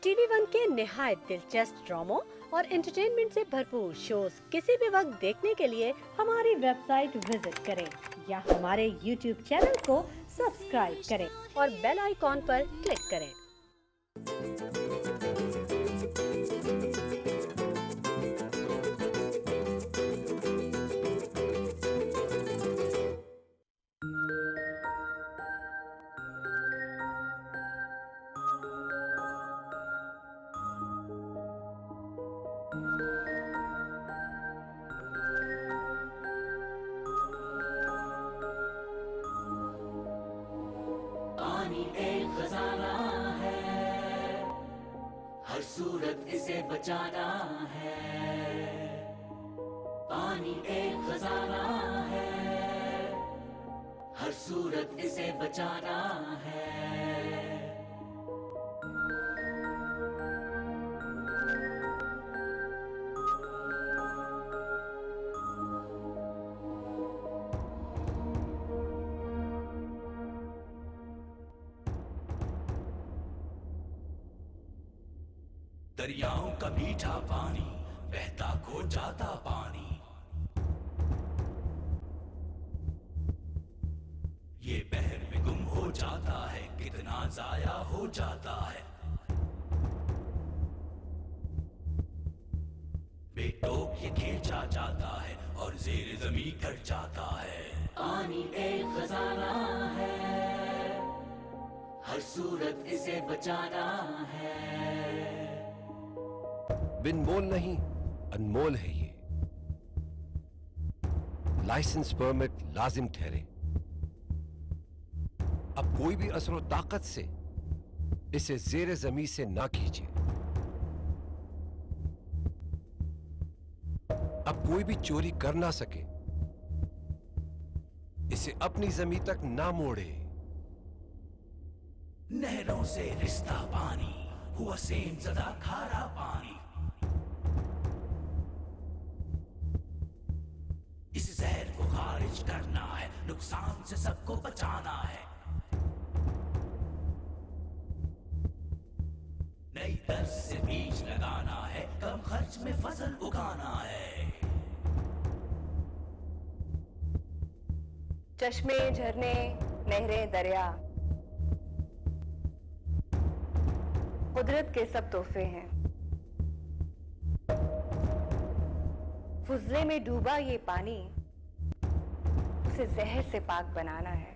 TV one के निहायत दिलचस्प ड्रामों और एंटरटेनमेंट से भरपूर शोज किसी भी वक्त देखने के लिए हमारी वेबसाइट विजिट करें या हमारे यूट्यूब चैनल को सब्सक्राइब करें और बेल आइकॉन पर क्लिक करें। पानी एक खजाना है, हर सूरत इसे बचाना है। पानी एक खजाना है, हर सूरत इसे बचाना है। दरियाओं का मीठा पानी बहता खो जाता पानी, ये बहर में गुम हो जाता है, कितना जाया हो जाता है। बेटोक ये खींचा जाता है और ज़ेर ज़मीं कट जाता है। पानी एक खजाना है, हर सूरत इसे बचाना है। बिन मोल नहीं अनमोल है ये, लाइसेंस परमिट लाजिम ठहरे। अब कोई भी असर ताकत से इसे ज़ेर ज़मीं से ना खींचे। अब कोई भी चोरी कर ना सके, इसे अपनी ज़मीं तक ना मोड़े। नहरों से रिश्ता पानी हुआ सेम ज़दा खारा पानी, इस जहर को खारिज करना है, नुकसान से सबको बचाना है। नई तर्ज से बीज लगाना है, कम खर्च में फसल उगाना है। चश्मे झरने नहरें दरिया कुदरत के सब तोहफे हैं। फुजले में डूबा ये पानी उसे जहर से पाक बनाना है।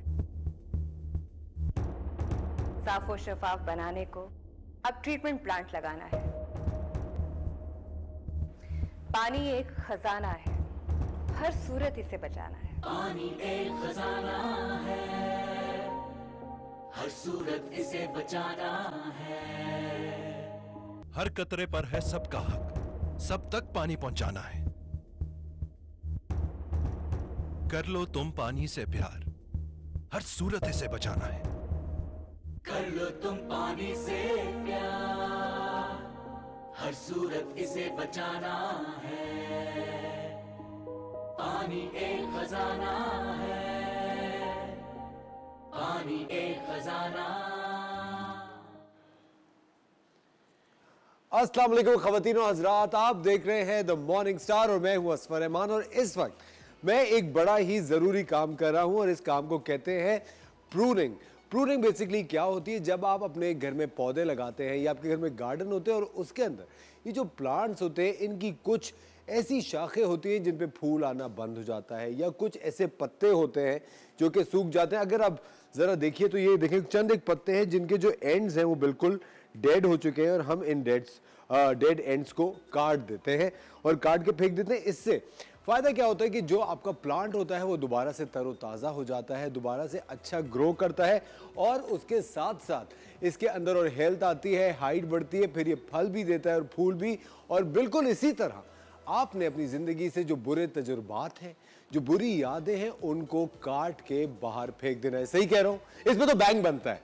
साफ और शफाफ बनाने को अब ट्रीटमेंट प्लांट लगाना है। पानी एक खजाना है, हर सूरत इसे बचाना है। पानी एक खजाना है, हर सूरत इसे बचाना है। हर कतरे पर है सबका हक, सब तक पानी पहुंचाना है। कर लो तुम पानी से प्यार, हर सूरत इसे बचाना है। कर लो तुम पानी से प्यार, हर सूरत इसे बचाना है। पानी एक खजाना है, पानी एक खजाना। अस्सलाम वालेकुम ख़वातीनो हज़रात, आप देख रहे हैं द मॉर्निंग स्टार और मैं हूं असफर रहमान। और इस वक्त मैं एक बड़ा ही ज़रूरी काम कर रहा हूं और इस काम को कहते हैं प्रूनिंग। प्रूनिंग बेसिकली क्या होती है, जब आप अपने घर में पौधे लगाते हैं या आपके घर में गार्डन होते हैं और उसके अंदर ये जो प्लांट्स होते हैं इनकी कुछ ऐसी शाखें होती हैं जिन पे फूल आना बंद हो जाता है या कुछ ऐसे पत्ते होते हैं जो कि सूख जाते हैं। अगर आप ज़रा देखिए तो ये देखें चंद एक पत्ते हैं जिनके जो एंड्स हैं वो बिल्कुल डेड हो चुके हैं और हम इन डेड एंड्स को काट देते हैं और काट के फेंक देते हैं। इससे फ़ायदा क्या होता है कि जो आपका प्लांट होता है वो दोबारा से तरोताज़ा हो जाता है, दोबारा से अच्छा ग्रो करता है और उसके साथ साथ इसके अंदर और हेल्थ आती है, हाइट बढ़ती है, फिर ये फल भी देता है और फूल भी। और बिल्कुल इसी तरह आपने अपनी ज़िंदगी से जो बुरे तजुर्बात हैं, जो बुरी यादें हैं, उनको काट के बाहर फेंक देना है। सही कह रहा हूँ, इसमें तो बैंक बनता है,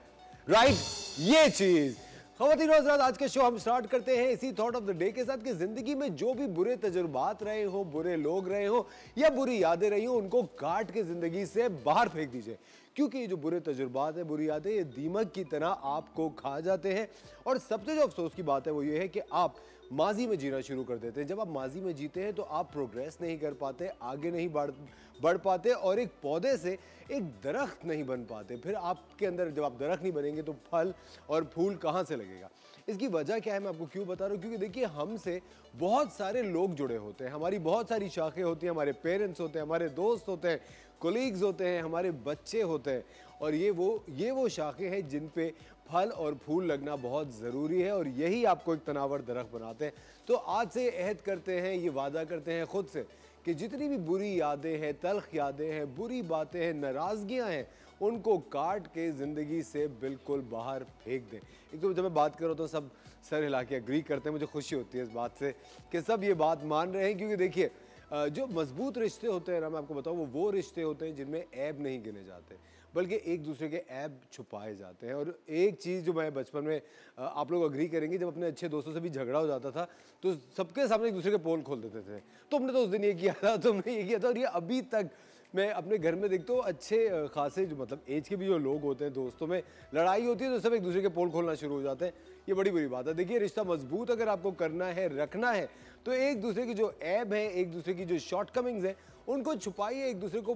राइट? ये चीज़ ख़वातीन और हज़रात, आज के शो हम स्टार्ट करते हैं इसी थॉट ऑफ द डे के साथ कि ज़िंदगी में जो भी बुरे तजुर्बात रहे हो, बुरे लोग रहे हो या बुरी यादें रही हो, उनको काट के ज़िंदगी से बाहर फेंक दीजिए। क्योंकि ये जो बुरे तजुर्बात हैं, बुरी यादें, ये दीमक की तरह आपको खा जाते हैं। और सबसे जो अफसोस की बात है वो ये है कि आप माजी में जीना शुरू कर देते हैं। जब आप माजी में जीते हैं तो आप प्रोग्रेस नहीं कर पाते, आगे नहीं बढ़ पाते और एक पौधे से एक दरख्त नहीं बन पाते। फिर आपके अंदर जब आप दरख्त नहीं बनेंगे तो फल और फूल कहाँ से लगेगा? इसकी वजह क्या है, मैं आपको क्यों बता रहा हूँ, क्योंकि देखिए हमसे बहुत सारे लोग जुड़े होते हैं, हमारी बहुत सारी शाखें होती हैं, हमारे पेरेंट्स होते हैं, हमारे दोस्त होते हैं, कोलीग्स होते हैं, हमारे बच्चे होते हैं और ये वो शाखें हैं जिन पे फल और फूल लगना बहुत ज़रूरी है और यही आपको एक तनावर दरख्त बनाते हैं। तो आज से अहद करते हैं, ये वादा करते हैं खुद से कि जितनी भी बुरी यादें हैं, तल्ख यादें हैं, बुरी बातें हैं, नाराज़गियाँ हैं, उनको काट के ज़िंदगी से बिल्कुल बाहर फेंक दें। एक तो जब मैं बात कर रहा हूँ तो सब सर हिला के एग्री करते हैं, मुझे खुशी होती है इस बात से कि सब ये बात मान रहे हैं। क्योंकि देखिए जो मजबूत रिश्ते होते हैं ना, मैं आपको बताऊँ, वो रिश्ते होते हैं जिनमें ऐब नहीं गिने जाते बल्कि एक दूसरे के ऐब छुपाए जाते हैं। और एक चीज़ जो मैं बचपन में, आप लोग अग्री करेंगे, जब अपने अच्छे दोस्तों से भी झगड़ा हो जाता था तो सबके सामने एक दूसरे के पोल खोल देते थे, तुमने तो उस दिन ये किया था, तुमने ये किया था। और ये अभी तक मैं अपने घर में देखता हूँ, अच्छे खासे जो मतलब एज के भी जो लोग होते हैं, दोस्तों में लड़ाई होती है तो सब एक दूसरे के पोल खोलना शुरू हो जाते हैं। ये बड़ी बुरी बात है। देखिए रिश्ता मजबूत अगर आपको करना है, रखना है, तो एक दूसरे की जो ऐब है, एक दूसरे की जो शॉर्टकमिंग्स हैं, उनको छुपाइए, एक दूसरे को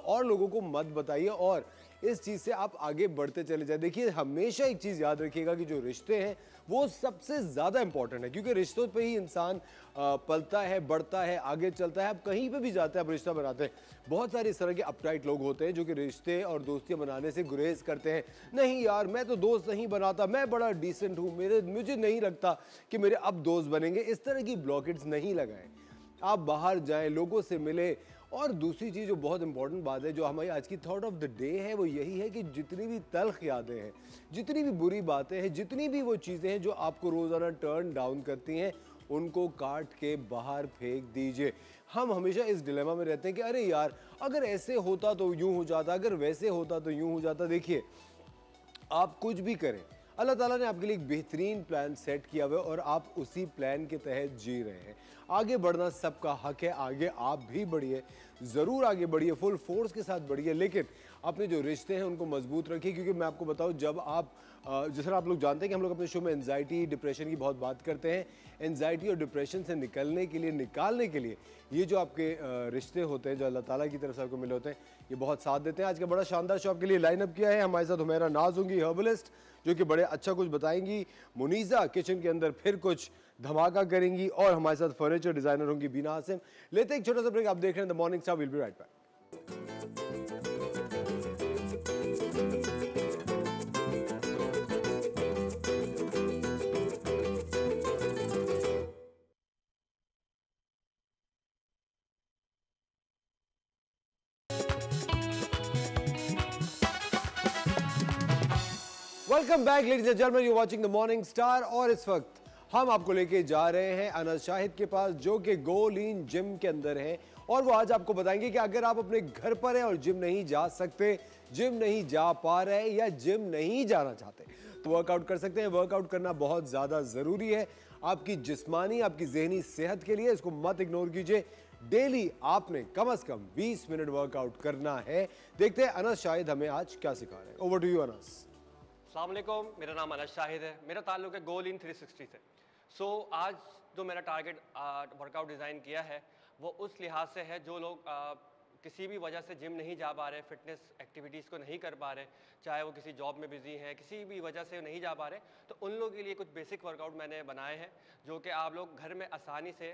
और लोगों को मत बताइए और इस चीज़ से आप आगे बढ़ते चले जाए। देखिए हमेशा एक चीज़ याद रखिएगा कि जो रिश्ते हैं वो सबसे ज़्यादा इंपॉर्टेंट है, क्योंकि रिश्तों पे ही इंसान पलता है, बढ़ता है, आगे चलता है। आप कहीं पे भी जाते हैं, आप रिश्ता बनाते हैं। बहुत सारे इस तरह के अपटाइट लोग होते हैं जो कि रिश्ते और दोस्तियां बनाने से गुरेज करते हैं। नहीं यार, मैं तो दोस्त नहीं बनाता, मैं बड़ा डिसेंट हूँ, मुझे नहीं लगता कि मेरे अब दोस्त बनेंगे। इस तरह की ब्लॉकेट्स नहीं लगाएं। आप बाहर जाएं, लोगों से मिले। और दूसरी चीज़ जो बहुत इंपॉर्टेंट बात है, जो हमारी आज की थॉट ऑफ द डे है, वो यही है कि जितनी भी तल्ख यादें हैं, जितनी भी बुरी बातें हैं, जितनी भी वो चीज़ें हैं जो आपको रोज़ाना टर्न डाउन करती हैं, उनको काट के बाहर फेंक दीजिए। हम हमेशा इस डिलेमा में रहते हैं कि अरे यार, अगर ऐसे होता तो यूँ हो जाता, अगर वैसे होता तो यूँ हो जाता। देखिए आप कुछ भी करें, अल्लाह ताला ने आपके लिए एक बेहतरीन प्लान सेट किया हुआ है और आप उसी प्लान के तहत जी रहे हैं। आगे बढ़ना सबका हक है, आगे आप भी बढ़िए, ज़रूर आगे बढ़िए, फुल फोर्स के साथ बढ़िए, लेकिन अपने जो रिश्ते हैं उनको मजबूत रखिए। क्योंकि मैं आपको बताऊं, जब आप जिस तरह आप लोग जानते हैं कि हम लोग अपने शो में एंजाइटी, डिप्रेशन की बहुत बात करते हैं। एंजाइटी और डिप्रेशन से निकालने के लिए ये जो आपके रिश्ते होते हैं, जो अल्लाह ताला की तरफ से आपको मिले होते हैं, ये बहुत साथ देते हैं। आज का बड़ा शानदार शो आपके लिए लाइन अप किया है। हमारे साथ हुमैरा नाज होंगी, हर्बलिस्ट, जो कि बड़े अच्छा कुछ बताएंगी। मुनीज़ा किचन के अंदर फिर कुछ धमाका करेंगी और हमारे साथ फर्नीचर डिजाइनर होंगी बीना आसिम। लेते एक छोटा सा ब्रेक, आप देख रहे हैं the morning star, will be right back. Welcome back ladies and gentleman, you watching the morning star. और इस वक्त हम आपको लेके जा रहे हैं अनस शाहिद के पास, जो कि गो लीन जिम के अंदर है। और वो आज आपको बताएंगे कि अगर आप अपने घर पर हैं और जिम नहीं जा सकते, जिम नहीं जा पा रहे या जिम नहीं जाना चाहते, तो वर्कआउट कर सकते हैं। वर्कआउट करना बहुत ज़्यादा ज़रूरी है आपकी जिस्मानी, आपकी ज़हनी सेहत के लिए। इसको मत इग्नोर कीजिए। डेली आपने कम से कम 20 मिनट वर्कआउट करना है। देखते हैं अनस शाहिद हमें आज क्या सिखा रहे हैं। Over to you Anas. अस्सलाम वालेकुम, मेरा नाम अनस शाहिद है। मेरा ताल्लुक है गोल इन 360 से। आज जो मेरा टारगेट वर्कआउट डिज़ाइन किया है वो उस लिहाज से है, जो लोग किसी भी वजह से जिम नहीं जा पा रहे, फिटनेस एक्टिविटीज़ को नहीं कर पा रहे, चाहे वो किसी जॉब में बिजी हैं, किसी भी वजह से नहीं जा पा रहे, तो उन लोगों के लिए कुछ बेसिक वर्कआउट मैंने बनाए हैं जो कि आप लोग घर में आसानी से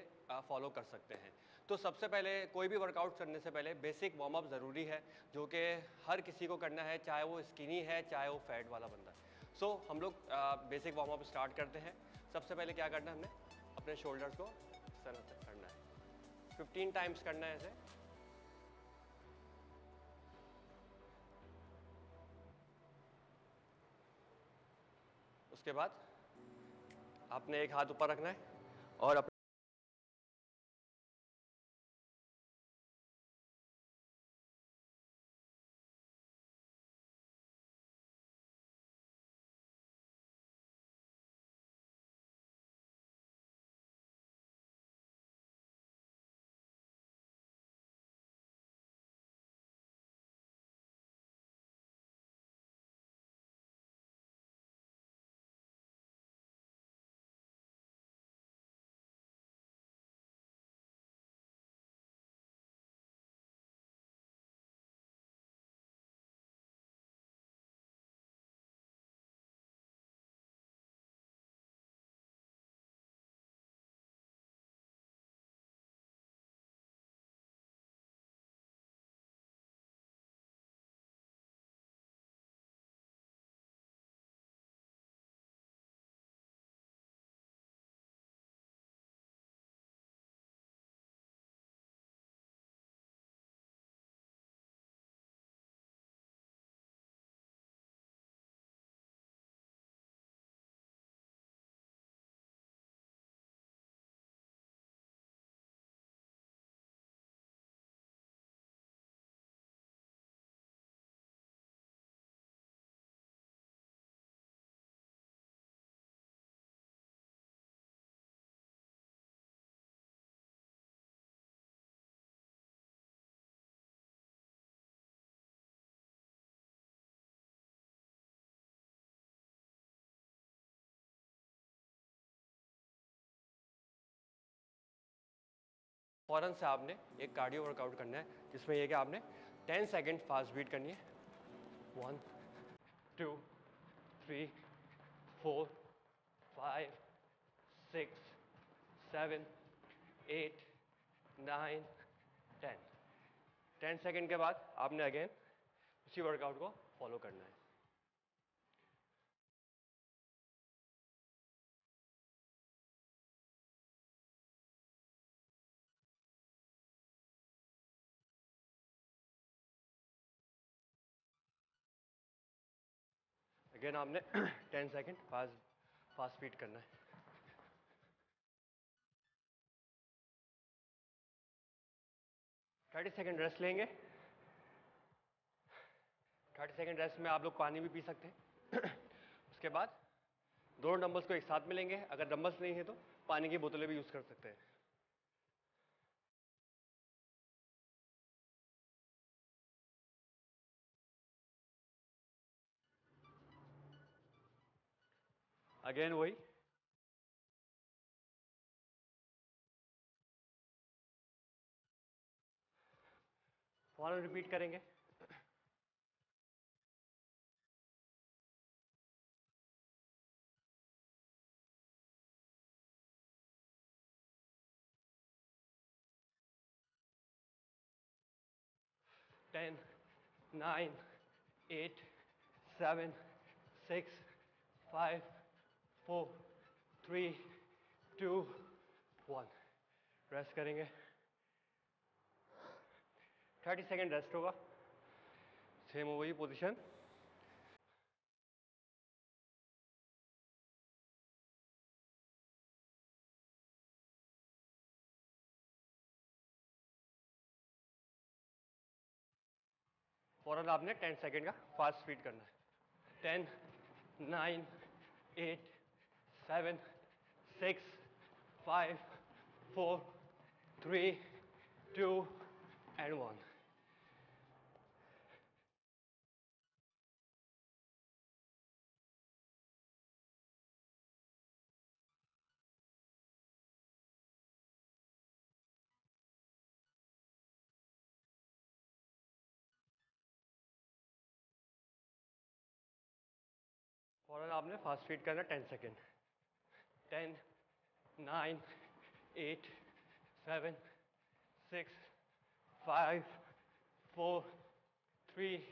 फॉलो कर सकते हैं। तो सबसे पहले कोई भी वर्कआउट करने से पहले बेसिक वार्म अप ज़रूरी है, जो कि हर किसी को करना है, चाहे वो स्किनी है, चाहे वो फैट वाला बंदा है। हम लोग बेसिक वार्म अप स्टार्ट करते हैं। सबसे पहले क्या करना है, हमने अपने शोल्डर्स को इस तरह से करना है, 15 टाइम्स करना है ऐसे। उसके बाद आपने एक हाथ ऊपर रखना है और फ़ौरन से आपने एक कार्डियो वर्कआउट करना है, जिसमें यह कि आपने 10 सेकेंड फास्ट बीट करनी है। 1 2 3 4 5 6 7 8 9 10। 10 सेकेंड के बाद आपने अगेन उसी वर्कआउट को फॉलो करना है। अगेन आपने 10 सेकेंड फास्ट बीट करना है। थर्टी सेकेंड रेस्ट लेंगे। 30 सेकेंड रेस्ट में आप लोग पानी भी पी सकते हैं। उसके बाद दोनों डंबल्स को एक साथ में लेंगे। अगर डंबल्स नहीं है तो पानी की बोतलें भी यूज कर सकते हैं। अगेन वही फौरन रिपीट करेंगे। टेन 9 8 7 6 5 4 3 2 1। रेस्ट करेंगे। 30 सेकेंड रेस्ट होगा। सेम वही पोजीशन। फौरन आपने 10 सेकेंड का फास्ट स्पीड करना है। 10 9 8 7 6 5 4 3 2 and 1। फौरन आपने फास्ट स्पीड करना 10 सेकेंड। 10 9 8 7 6 5 4 3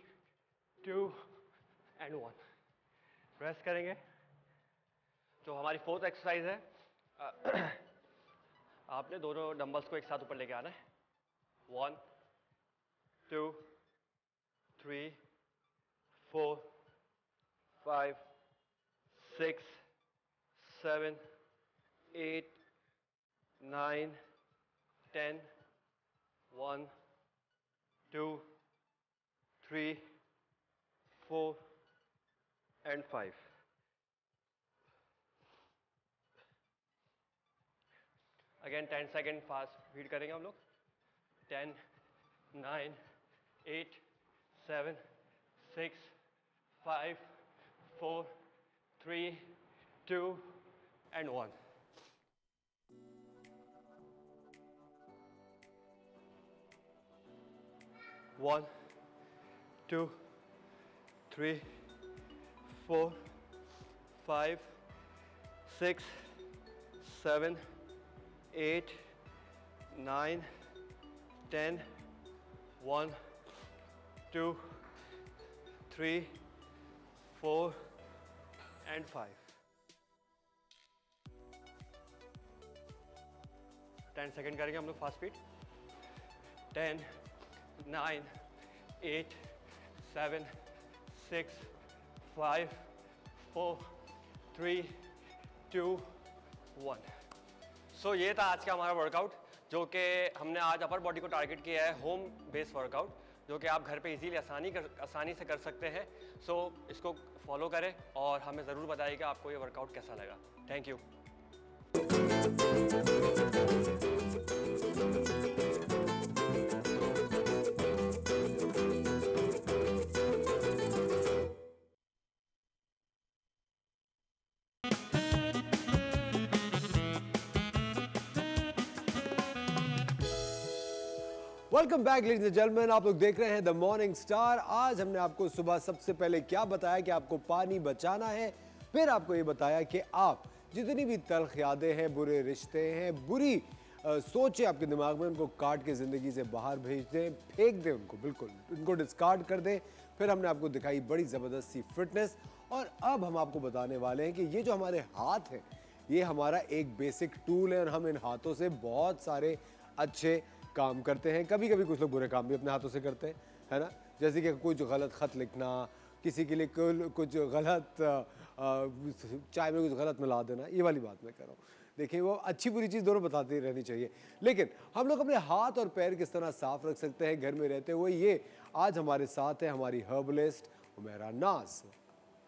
2 and 1। रेस्ट करेंगे। जो हमारी फोर्थ एक्सरसाइज है, आपने दोनों डंबल्स को एक साथ ऊपर लेके आना है। 1 2 3 4 5 6 7 8 9 10 1 2 3 4 and 5। Again 10 second fast beat करेंगे हम लोग। 10 9 8 7 6 5 4 3 2 and 1। One, 2 3 4 5 6 7 8 9 10 1 2 3 4 and 5। 10 सेकेंड करेंगे हम लोग फास्ट स्पीड। 10 9 8 7 6 5 4 3 2 1। सो ये था आज का हमारा वर्कआउट, जो कि हमने आज अपर बॉडी को टारगेट किया है, होम बेस्ड वर्कआउट, जो कि आप घर पे इजीली आसानी से कर सकते हैं। सो इसको फॉलो करें और हमें ज़रूर बताइएगा आपको ये वर्कआउट कैसा लगा। Thank you. Welcome back ladies and gentleman, आप लोग देख रहे हैं द मॉर्निंग स्टार। आज हमने आपको सुबह सबसे पहले क्या बताया कि आपको पानी बचाना है, फिर आपको ये बताया कि आप जितनी भी तल्ख यादें हैं, बुरे रिश्ते हैं, बुरी सोचें आपके दिमाग में, उनको काट के ज़िंदगी से बाहर भेज दें, फेंक दें उनको, बिल्कुल उनको डिस्कार्ड कर दें। फिर हमने आपको दिखाई बड़ी ज़बरदस्त सी फिटनेस, और अब हम आपको बताने वाले हैं कि ये जो हमारे हाथ हैं, ये हमारा एक बेसिक टूल है और हम इन हाथों से बहुत सारे अच्छे काम करते हैं। कभी कभी कुछ लोग बुरे काम भी अपने हाथों से करते हैं, है ना, जैसे कि कुछ गलत ख़त लिखना, किसी के लिए कुछ गलत चाय में कुछ गलत मिला देना, ये वाली बात मैं कर रहा हूँ। देखिए, वो अच्छी बुरी चीज़ दोनों बताती रहनी चाहिए, लेकिन हम लोग अपने हाथ और पैर किस तरह साफ रख सकते हैं घर में रहते हुए, ये आज हमारे साथ है हमारी हर्बलिस्ट हुमैरा नाज।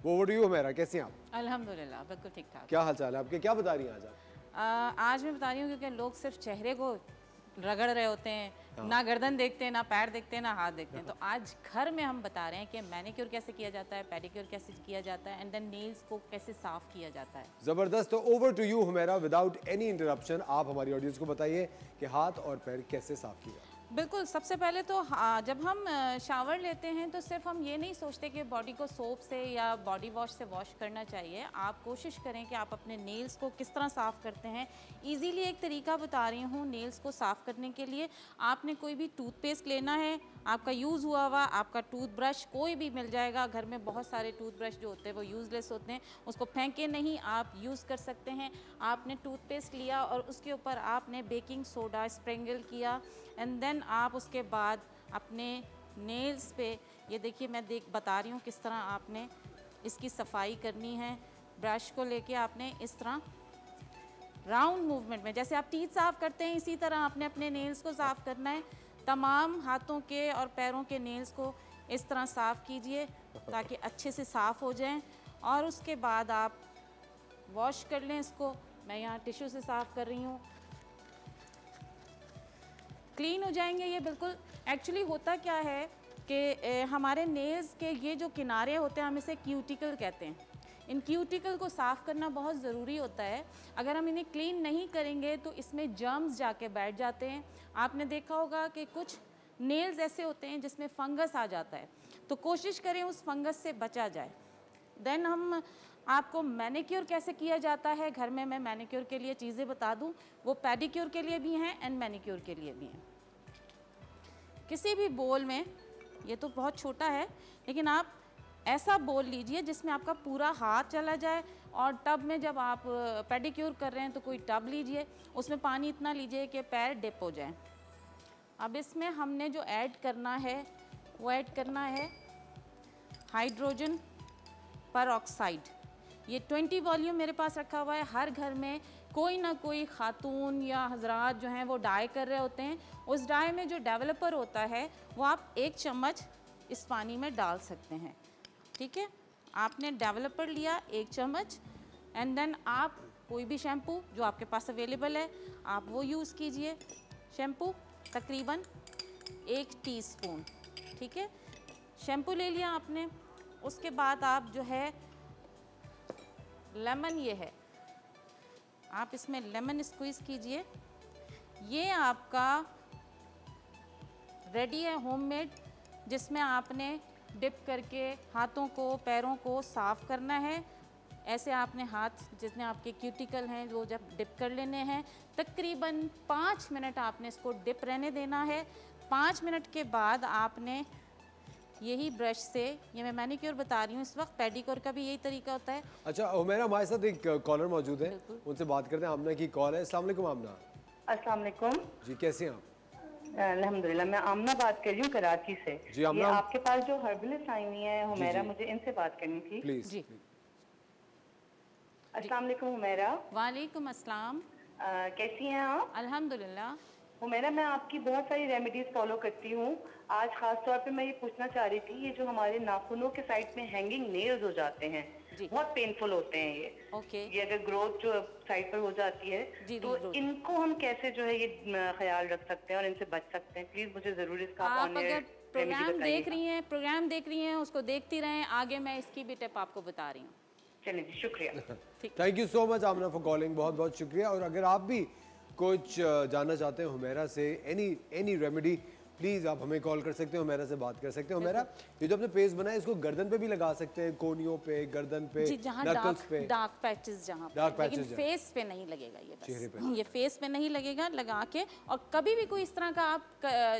वो ओवर टू यू हुमैरा, कैसी हैं आप? अल्हम्दुलिल्लाह बिल्कुल ठीक ठाक। क्या हाल चाल है आपके, क्या बता रही हैं आज आप? आज मैं बता रही हूँ क्योंकि लोग सिर्फ चेहरे को रगड़ रहे होते हैं, ना गर्दन देखते हैं, ना पैर देखते हैं, ना हाथ देखते हैं। तो आज घर में हम बता रहे हैं कि मैनिक्योर कैसे किया जाता है, पेडिक्योर कैसे किया जाता है, एंड देन नेल्स को कैसे साफ किया जाता है। जबरदस्त। तो over to you Humaira, without any interruption आप हमारी ऑडियंस को बताइए कि हाथ और पैर कैसे साफ किया जाए। बिल्कुल, सबसे पहले तो जब हम शावर लेते हैं तो सिर्फ हम ये नहीं सोचते कि बॉडी को सोप से या बॉडी वॉश से वॉश करना चाहिए। आप कोशिश करें कि आप अपने नेल्स को किस तरह साफ़ करते हैं। इजीली एक तरीका बता रही हूँ नेल्स को साफ़ करने के लिए। आपने कोई भी टूथपेस्ट लेना है, आपका यूज़ हुआ हुआ आपका टूथब्रश कोई भी मिल जाएगा, घर में बहुत सारे टूथब्रश जो होते हैं वो यूज़लेस होते हैं, उसको फेंके नहीं, आप यूज़ कर सकते हैं। आपने टूथपेस्ट लिया और उसके ऊपर आपने बेकिंग सोडा स्प्रिंगल किया, एंड देन आप उसके बाद अपने नेल्स पे, ये देखिए मैं बता रही हूँ किस तरह आपने इसकी सफाई करनी है। ब्रश को लेके आपने इस तरह राउंड मूवमेंट में, जैसे आप टीथ साफ़ करते हैं इसी तरह आपने अपने नेल्स को साफ़ करना है। तमाम हाथों के और पैरों के नेल्स को इस तरह साफ़ कीजिए ताकि अच्छे से साफ़ हो जाएं, और उसके बाद आप वॉश कर लें इसको। मैं यहाँ टिश्यू से साफ़ कर रही हूँ, क्लीन हो जाएंगे ये बिल्कुल। एक्चुअली होता क्या है कि हमारे नेल्स के ये जो किनारे होते हैं, हम इसे क्यूटिकल कहते हैं, इन क्यूटिकल को साफ़ करना बहुत ज़रूरी होता है। अगर हम इन्हें क्लीन नहीं करेंगे तो इसमें जर्म्स जाके बैठ जाते हैं। आपने देखा होगा कि कुछ नेल्स ऐसे होते हैं जिसमें फंगस आ जाता है, तो कोशिश करें उस फंगस से बचा जाए। देन हम आपको मैनिक्योर कैसे किया जाता है घर में, मैं मैनिक्योर के लिए चीज़ें बता दूं, वो पेडिक्योर के लिए भी हैं एंड मैनिक्योर के लिए भी हैं। किसी भी बोल में, ये तो बहुत छोटा है, लेकिन आप ऐसा बोल लीजिए जिसमें आपका पूरा हाथ चला जाए, और टब में जब आप पेडिक्योर कर रहे हैं तो कोई टब लीजिए, उसमें पानी इतना लीजिए कि पैर डिप हो जाएं। अब इसमें हमने जो ऐड करना है वो ऐड करना है हाइड्रोजन परऑक्साइड। ये 20 वॉल्यूम मेरे पास रखा हुआ है। हर घर में कोई ना कोई खातून या हजरात जो हैं वो डाई कर रहे होते हैं। उस डाई में जो डेवलपर होता है वो आप 1 चम्मच इस पानी में डाल सकते हैं, ठीक है। आपने डेवलपर लिया 1 चम्मच, एंड देन आप कोई भी शैम्पू जो आपके पास अवेलेबल है आप वो यूज़ कीजिए। शैम्पू तकरीबन 1 टीस्पून, ठीक है। शैम्पू ले लिया आपने, उसके बाद आप जो है लेमन, ये है, आप इसमें लेमन स्क्वीज़ कीजिए। ये आपका रेडी है होममेड, जिसमें आपने डिप करके हाथों को पैरों को साफ़ करना है। ऐसे आपने हाथ जितने आपके क्यूटिकल हैं वो जब डिप कर लेने हैं, तकरीबन 5 मिनट आपने इसको डिप रहने देना है। 5 मिनट के बाद आपने यही ब्रश से, ये मैं मैनिक्योर बता रही हूँ इस वक्त, पेडिक्योर का भी यही तरीका होता है। अच्छा हुमैरा, हमारे साथ एक कॉलर मौजूद है, उनसे बात करते हैं। आमना की कॉल है। अस्सलाम वालेकुम आमना। अस्सलाम वालेकुम जी, कैसे हैं आप? अल्हम्दुलिल्लाह। मैं आमना बात कर रही हूँ कराची से। जी आमना, ये आपके पास जो हर्बलिस्ट आई हुई है हुमैरा, मुझे इनसे बात करनी थी प्लीज। जी, अस्सलाम वालेकुम हुमैरा। वालेकुम अस्सलाम। कैसी हैं आप? अल्हम्दुलिल्लाह। हुमैरा, मैं आपकी बहुत सारी रेमेडीज फॉलो करती हूँ। आज खास तौर पे मैं ये पूछना चाह रही थी, ये जो हमारे नाखूनों के साइड में हैंगिंग नेल्स हो जाते हैं, बहुत पेनफुल होते हैं ये। ओके। ये अगर ग्रोथ जो साइड पर हो जाती है तो इनको हम कैसे जो है ये ख्याल रख सकते हैं और इनसे बच सकते हैं? प्लीज मुझे जरूर इसका आप अगर प्रोग्राम देख रही हैं उसको देखती रहें, आगे मैं इसकी भी टिप आपको बता रही हूँ। चलिए जी, शुक्रिया। Thank you so much Amna for calling, बहुत बहुत शुक्रिया। और अगर आप भी कुछ जानना चाहते हैं हुमैरा से, एनी रेमेडी प्लीज आप हमें कॉल कर सकते हो, मेरा से बात कर सकते हो। मेरा ये जो अपने पेस्ट बनाया इसको गर्दन पे भी लगा सकते हैं, कोनियों पे, गर्दन पे, नकल्स पे, डार्क पैचेस जहाँ पे, लेकिन फेस पे नहीं लगेगा ये, बस ये फेस पे नहीं लगेगा। लगा के और कभी भी कोई इस तरह का आप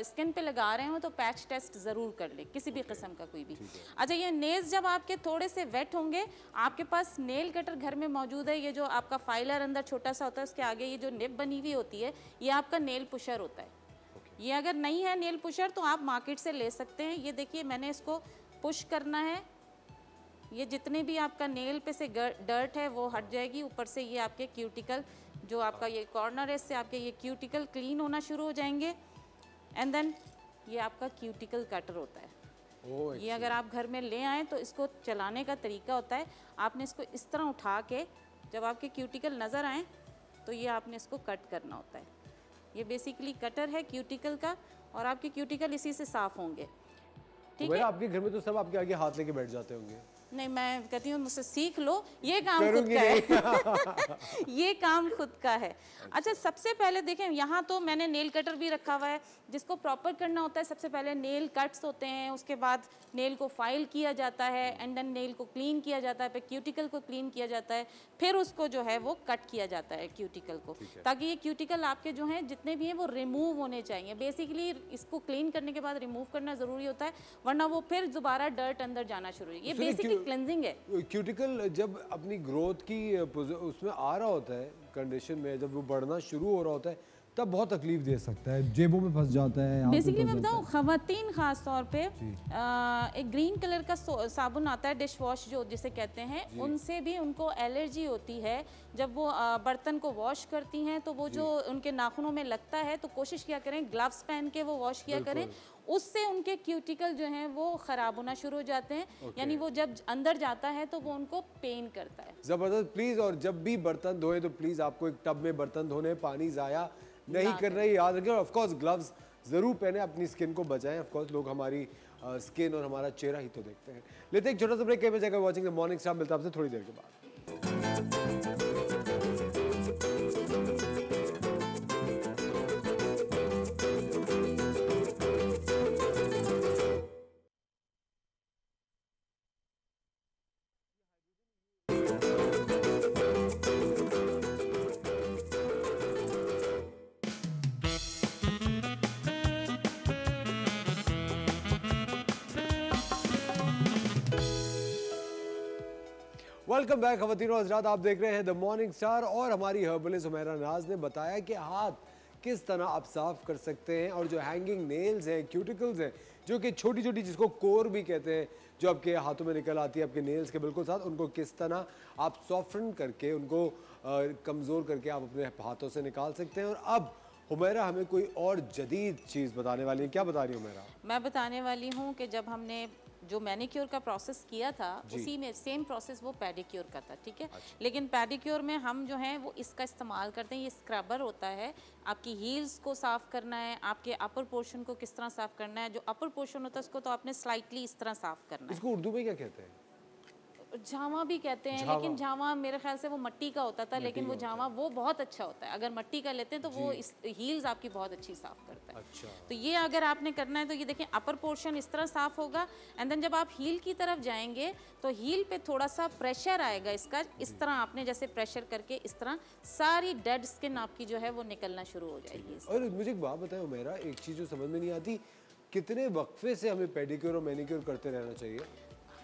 स्किन पे लगा रहे हो तो पैच टेस्ट जरूर कर ले, किसी भी किस्म का कोई भी। अच्छा, ये नेल्स जब आपके थोड़े से वेट होंगे, आपके पास नेल कटर घर में मौजूद है, ये जो आपका फाइलर अंदर छोटा सा होता है उसके आगे ये जो निब बनी हुई होती है, ये आपका नेल पुशर होता है। ये अगर नहीं है नेल पुशर तो आप मार्केट से ले सकते हैं। ये देखिए मैंने इसको पुश करना है, ये जितने भी आपका नेल पे से डर्ट है वो हट जाएगी। ऊपर से ये आपके क्यूटिकल जो आपका ये कॉर्नर है, इससे आपके ये क्यूटिकल क्लीन होना शुरू हो जाएंगे। एंड देन ये आपका क्यूटिकल कटर होता है। ये अगर आप घर में ले आएँ तो इसको चलाने का तरीका होता है, आपने इसको इस तरह उठा के जब आपके क्यूटिकल नज़र आएँ तो ये आपने इसको कट करना होता है। ये बेसिकली कटर है क्यूटिकल का और आपके क्यूटिकल इसी से साफ होंगे। ठीक है, आपके घर में तो सब आपके आगे हाथ लेके बैठ जाते होंगे। नहीं, मैं कहती हूँ मुझसे सीख लो, ये काम खुद का है। ये काम खुद का है। अच्छा, सबसे पहले देखें यहाँ तो मैंने नेल कटर भी रखा हुआ है जिसको प्रॉपर करना होता है। सबसे पहले नेल कट्स होते हैं, उसके बाद नेल को फाइल किया जाता है, एंड देन नेल को क्लीन किया जाता है, फिर क्यूटिकल को क्लीन किया जाता है, फिर उसको जो है वो कट किया जाता है क्यूटिकल को, ताकि ये क्यूटिकल आपके जो हैं जितने भी हैं वो रिमूव होने चाहिए। बेसिकली इसको क्लीन करने के बाद रिमूव करना ज़रूरी होता है, वरना वो फिर दोबारा डर्ट अंदर जाना शुरू है। ये बेसिकली क्लेंजिंग है। क्यूटिकल जब अपनी ग्रोथ की उसमें आ रहा होता है कंडीशन में, जब वो बढ़ना शुरू हो रहा होता है तब बहुत तकलीफ दे सकता है, जेबों में फंस जाता है। बेसिकली मैं बताऊँ, ख़वातीन ख़ास तौर पे एक ग्रीन कलर का साबुन आता है, डिश वॉश जो जिसे कहते हैं, उनसे भी उनको एलर्जी होती है। जब वो बर्तन को वॉश करती हैं तो वो जो उनके नाखूनों में लगता है, तो कोशिश किया करें ग्लव्स पहन के वो वॉश किया करें, उससे उनके क्यूटिकल जो हैं वो ख़राब होना शुरू हो जाते हैं। यानी वो जब अंदर जाता है तो वो उनको पेन करता है। ज़बरदस्त। प्लीज़, और जब भी बर्तन धोए तो प्लीज़ आपको एक टब में बर्तन धोने, पानी ज़ाया नहीं करना है, याद रखें। और ऑफ कोर्स ग्लव्स ज़रूर पहने, अपनी स्किन को बचाएं। ऑफ कोर्स लोग हमारी स्किन और हमारा चेहरा ही तो देखते हैं। लेते एक छोटा सा ब्रेक में जाकर वॉचिंग द मॉर्निंग स्टार। मिलता है आपसे थोड़ी देर के बाद। वेलकम बैक खवातीनो हज़रात, आप देख रहे हैं द मॉर्निंग स्टार। और हमारी हर्बलिस्ट हुमैरा नाज ने बताया कि हाथ किस तरह आप साफ कर सकते हैं, और जो हैंगिंग नेल्स हैं, क्यूटिकल्स हैं, जो कि छोटी छोटी जिसको कोर भी कहते हैं, जो आपके हाथों में निकल आती है आपके नेल्स के बिल्कुल साथ, उनको किस तरह आप सॉफ्टन करके उनको कमज़ोर करके आप अपने हाथों से निकाल सकते हैं। और अब हुमैरा हमें कोई और जदीद चीज़ बताने वाली है। क्या बता रही है हुमैरा? मैं बताने वाली हूँ कि जब हमने जो मैनिक्योर का प्रोसेस किया था उसी में सेम प्रोसेस वो पेडिक्योर का था, ठीक है। लेकिन पेडिक्योर में हम जो है वो इसका इस्तेमाल करते हैं। ये स्क्रबर होता है, आपकी हील्स को साफ़ करना है, आपके अपर पोर्शन को किस तरह साफ़ करना है। जो अपर पोर्शन होता है उसको तो आपने स्लाइटली इस तरह साफ़ करना है। इसको उर्दू में क्या कहते हैं? झावा भी कहते हैं, लेकिन झावा मेरे ख्याल से वो मिट्टी का होता था, लेकिन वो झावा वो बहुत अच्छा होता है। अगर मिट्टी का लेते हैं तो वो इस हील्स आपकी बहुत अच्छी साफ़ करता है। अच्छा। तो ये अगर आपने करना है तो ये देखें अपर पोर्शन इस तरह साफ़ होगा, एंड देन जब आप हील की तरफ जाएंगे तो हील पे थोड़ा सा प्रेशर आएगा इसका, इस तरह आपने जैसे प्रेशर करके इस तरह सारी डेड स्किन आपकी जो है वो निकलना शुरू हो जाएगी। और मुझे एक बात बताएं मेरा, एक चीज़ जो समझ में नहीं आती, कितने वक्फे से हमें पेडिक्योर और मैनिक्योर करते रहना चाहिए?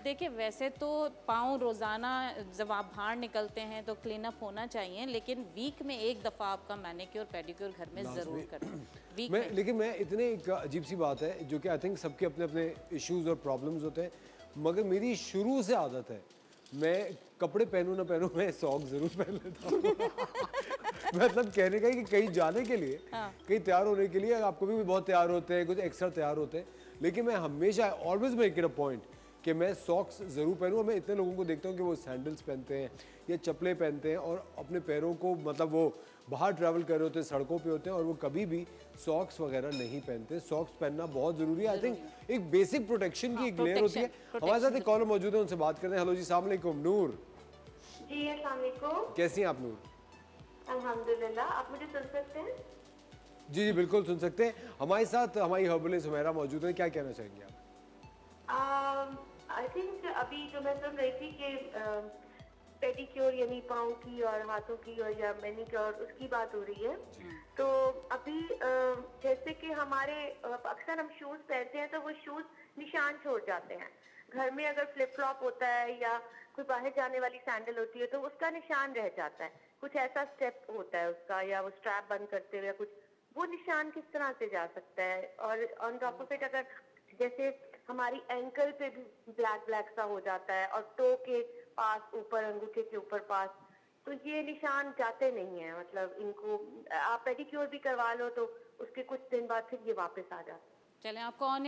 देखिए, वैसे तो पाँव रोज़ाना जब आप बाहर निकलते हैं तो क्लीन अप होना चाहिए, लेकिन वीक में एक दफ़ा आपका मैनिक्योर पेडिक्योर घर में ज़रूर करें वीक में। लेकिन मैं इतने एक अजीब सी बात है जो कि आई थिंक सबके अपने अपने इश्यूज़ और प्रॉब्लम्स होते हैं, मगर मेरी शुरू से आदत है, मैं कपड़े पहनूँ ना पहनूँ, मैं सॉक्स ज़रूर पहन लेता हूँ। मतलब कहने का कि कहीं जाने के लिए, कहीं तैयार होने के लिए आपको भी बहुत तैयार होते हैं, कुछ एक्स्ट्रा तैयार होते हैं, लेकिन मैं हमेशा always make it a point कि मैं सॉक्स ज़रूर पहनूँ। मैं इतने लोगों को देखता हूँ कि वो सैंडल्स पहनते हैं या चप्पलें पहनते हैं और अपने पैरों को, मतलब वो बाहर ट्रैवल कर रहे होते हैं, सड़कों पे होते हैं, और वो कभी भी सॉक्स वगैरह नहीं पहनते। सॉक्स पहनना बहुत ज़रूरी है। आई थिंक एक बेसिक प्रोटेक्शन की एक लेयर होती है। हमारे साथ एक कॉलर मौजूद है, उनसे बात करते हैं। हेलो जी, अस्सलाम वालेकुम। नूर जी, अस्सलाम वालेकुम। कैसी हैं आप नूर? अल्हम्दुलिल्लाह। आप मुझे सुन सकते हैं? जी जी बिल्कुल सुन सकते हैं। हमारे साथ हमारी हर्बलिस्ट हुमैरा मौजूद है, क्या कहना चाहेंगे आप? आई थिंक अभी जो मैं सुन रही थी कि पेडिक्योर यानी पाँव की और हाथों की और या मैनिक्योर उसकी बात हो रही है। तो अभी जैसे कि हमारे अक्सर हम शूज पहनते हैं तो वो शूज निशान छोड़ जाते हैं। घर में अगर फ्लिप फ्लॉप होता है या कोई बाहर जाने वाली सैंडल होती है तो उसका निशान रह जाता है, कुछ ऐसा स्टेप होता है उसका, या वो स्ट्रैप बंद करते हुए कुछ, वो निशान किस तरह से जा सकता है? और ऑन टॉप ऑफ इट अगर जैसे हमारी एंकल पे भी ब्लैक ब्लैक सा हो जाता है और टो के पास ऊपर, अंगूठे के ऊपर पास, तो ये निशान जाते नहीं है। मतलब इनको आप पेडिक्योर भी करवा लो तो उसके कुछ दिन बाद फिर ये वापस आ जाता है। चलें, आपको ऑन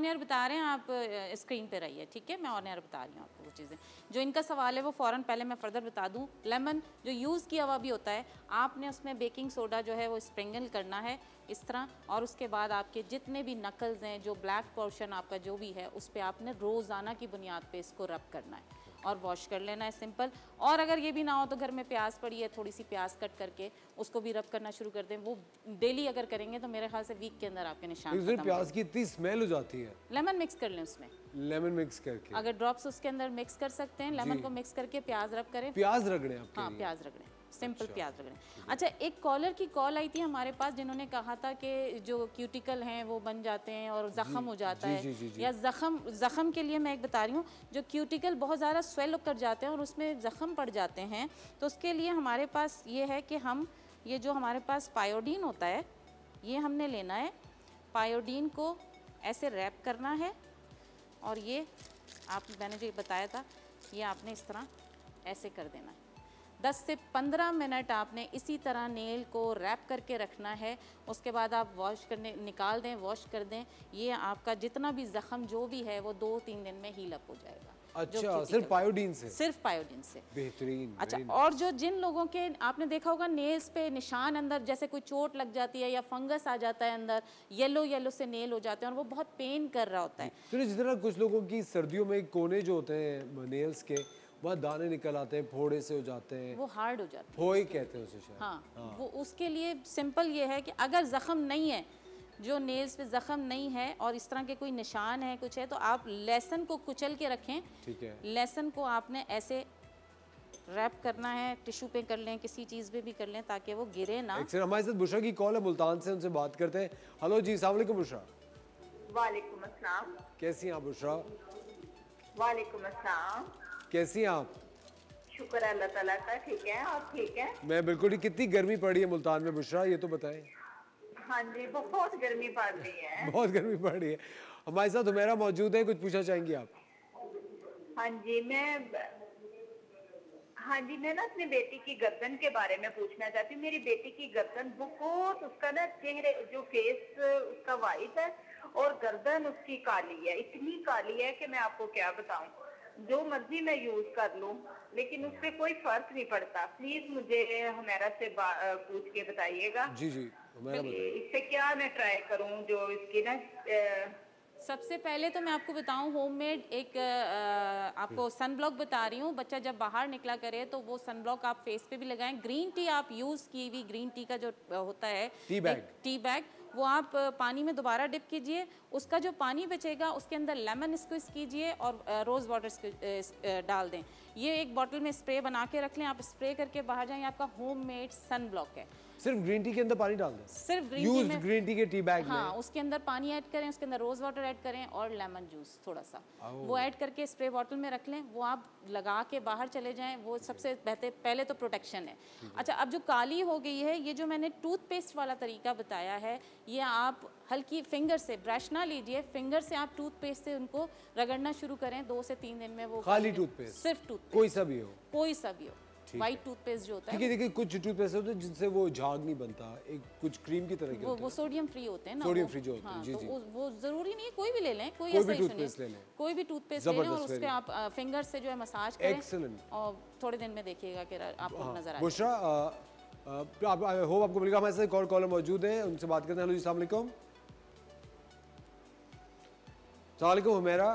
एयर बता रहे हैं, आप स्क्रीन पे रहिए, ठीक है? मैं ऑन एयर बता रही हूँ आपको वो चीज़ें जो इनका सवाल है वो फ़ौरन पहले मैं फर्दर बता दूँ। लेमन जो यूज़ किया हुआ भी होता है, आपने उसमें बेकिंग सोडा जो है वो स्प्रिंगल करना है इस तरह, और उसके बाद आपके जितने भी नकल्स हैं, जो ब्लैक पोर्शन आपका जो भी है, उस पर आपने रोज़ाना की बुनियाद पर इसको रब करना है और वॉश कर लेना है, सिंपल। और अगर ये भी ना हो तो घर में प्याज पड़ी है, थोड़ी सी प्याज कट करके उसको भी रब करना शुरू कर दें। वो डेली अगर करेंगे तो मेरे ख्याल से वीक के अंदर आपके निशान खत्म। प्याज की इतनी स्मेल हो जाती है। लेमन मिक्स कर लें उसमें, लेमन मिक्स करके, अगर ड्रॉप्स उसके अंदर मिक्स कर सकते हैं, लेमन को मिक्स करके प्याज रब करें। प्याज रगड़े आप? हाँ, प्याज रगड़े, सिंपल प्याज रगड़े। अच्छा, एक कॉलर की कॉल आई थी हमारे पास जिन्होंने कहा था कि जो क्यूटिकल हैं वो बन जाते हैं और ज़ख़म हो जाता है, या ज़ख़म के लिए मैं एक बता रही हूँ, जो क्यूटिकल बहुत ज़्यादा स्वेल कर जाते हैं और उसमें ज़ख़म पड़ जाते हैं, तो उसके लिए हमारे पास ये है कि हम ये जो हमारे पास पायोडीन होता है, ये हमने लेना है। पायोडीन को ऐसे रैप करना है और ये मैंने जो बताया था, ये आपने इस तरह ऐसे कर देना है। 10 से 15 मिनट आपने इसी तरह नेल को रैप करके रखना है। उसके बाद आप वॉश करने निकाल दें, वॉश कर दें। ये आपका जितना भी ज़ख़म जो भी है वो 2-3 दिन में हील अप हो जाएगा। अच्छा, सिर्फ पायोडीन से? सिर्फ पायोडीन से। बेहतरीन। अच्छा, और जो जिन लोगों के आपने देखा होगा नेल्स पे निशान अंदर, जैसे कोई चोट लग जाती है या फंगस आ जाता है अंदर, येलो से नेल हो जाते हैं और वो बहुत पेन कर रहा होता है। तो जिस तरह कुछ लोगों की सर्दियों में कोने जो होते हैं नेल्स के, वहाँ दाने निकल आते हैं, फोड़े से हो जाते हैं, वो हार्ड हो जाते हैं, फोड़े कहते हैं उसे शायद। हाँ, वो उसके लिए सिंपल ये है कि अगर ज़ख़म नहीं है, जो नेल्स पे ज़ख़म नहीं है और इस तरह के कोई निशान है, कुछ है, तो आप लहसुन को कुचल के रखें। ठीक है। लहसुन को आपने ऐसे रैप करना है, टिश्यू पे कर लें, किसी चीज़ पे भी कर लें ताकि वो गिरे ना। हमारे साथ बुशरा की कॉल है मुल्तान से, उनसे बात करते हैं। हेलो जी, अस्सलाम वालेकुम बुशरा। वालेकुम अस्सलाम। कैसी हैं आप बुशरा? वालेकुम अस्सलाम। कैसी हैं आप? शुक्र अल्लाह ताला का, ठीक है। आप ठीक हैं? मैं बिल्कुल। कितनी गर्मी पड़ी है मुल्तान में बुशरा, ये तो बताएं। हाँ जी, बहुत गर्मी पड़ रही है। बहुत गर्मी पड़ रही है। हमारे साथ हुमैरा मौजूद है, कुछ पूछना चाहेंगी आप? हाँ जी, मैं ना अपनी बेटी की गर्दन के बारे में पूछना चाहती हूँ। मेरी बेटी की गर्दन बहुत, उसका ना चेहरे जो फेस उसका वाइट है और गर्दन उसकी काली है, इतनी काली है कि मैं आपको क्या बताऊं। जो मर्जी मैं यूज कर लूं लेकिन उस पर कोई फर्क नहीं पड़ता। प्लीज मुझे हुमैरा से पूछ के बताइएगा। जी जी, इससे क्या मैं ट्राई करूं जो इसकी ना। सबसे पहले तो मैं आपको बताऊं, होममेड एक आपको सन ब्लॉक बता रही हूँ। बच्चा जब बाहर निकला करे तो वो सन ब्लॉक आप फेस पे भी लगाएं। ग्रीन टी आप यूज़ की हुई ग्रीन टी का जो होता है टी बैग, वो आप पानी में दोबारा डिप कीजिए। उसका जो पानी बचेगा उसके अंदर लेमन स्क्विज कीजिए और रोज़ वाटर डाल दें। ये एक बॉटल में स्प्रे बना के रख लें। आप स्प्रे करके बाहर जाएं, आपका होममेड सन ब्लॉक है। सिर्फ ग्रीन टी के अंदर पानी डाल दें? सिर्फ ग्रीन टी के टी बैग में? हाँ, उसके अंदर पानी ऐड करें, उसके अंदर रोज़ वाटर ऐड करें और लेमन जूस थोड़ा सा, वो ऐड करके स्प्रे बॉटल में रख लें। वो आप लगा के बाहर चले जाएं, वो सबसे पहले तो प्रोटेक्शन है। अच्छा, अब जो काली हो गई है, ये जो मैंने टूथपेस्ट वाला तरीका बताया है, ये आप हल्की फिंगर से, ब्रश ना लीजिए, फिंगर से आप टूथपेस्ट से उनको रगड़ना शुरू करें। 2 से 3 दिन में वो खाली टूथपेस्ट? सिर्फ टूथपेस्ट, कोई सा भी हो? कोई सा भी हो। वाइट टूथपेस्ट जो होता है, देखिए कुछ टूथपेस्ट होते हैं जिनसे वो झाग नहीं बनता, एक कुछ क्रीम की तरह के होते हैं। वो सोडियम फ्री होते हैं ना, सोडियम फ्री जो होते हैं। हाँ, जी तो जी, वो जरूरी नहीं है, कोई भी ले लें, कोई भी टूथपेस्ट ले लें, कोई भी टूथपेस्ट ले लें और उसके आप फिंगर से जो है मसाज करें। एक्सीलेंट। और थोड़े दिन में देखिएगा कि आपको नजर आएगा। बुशरा, आई होप आपको मिलेगा। हमारे साथ कॉलर मौजूद है, उनसे बात करते हैं। हेलो जी, अस्सलाम वालेकुम। अस्सलाम वालेकुम हुमैरा।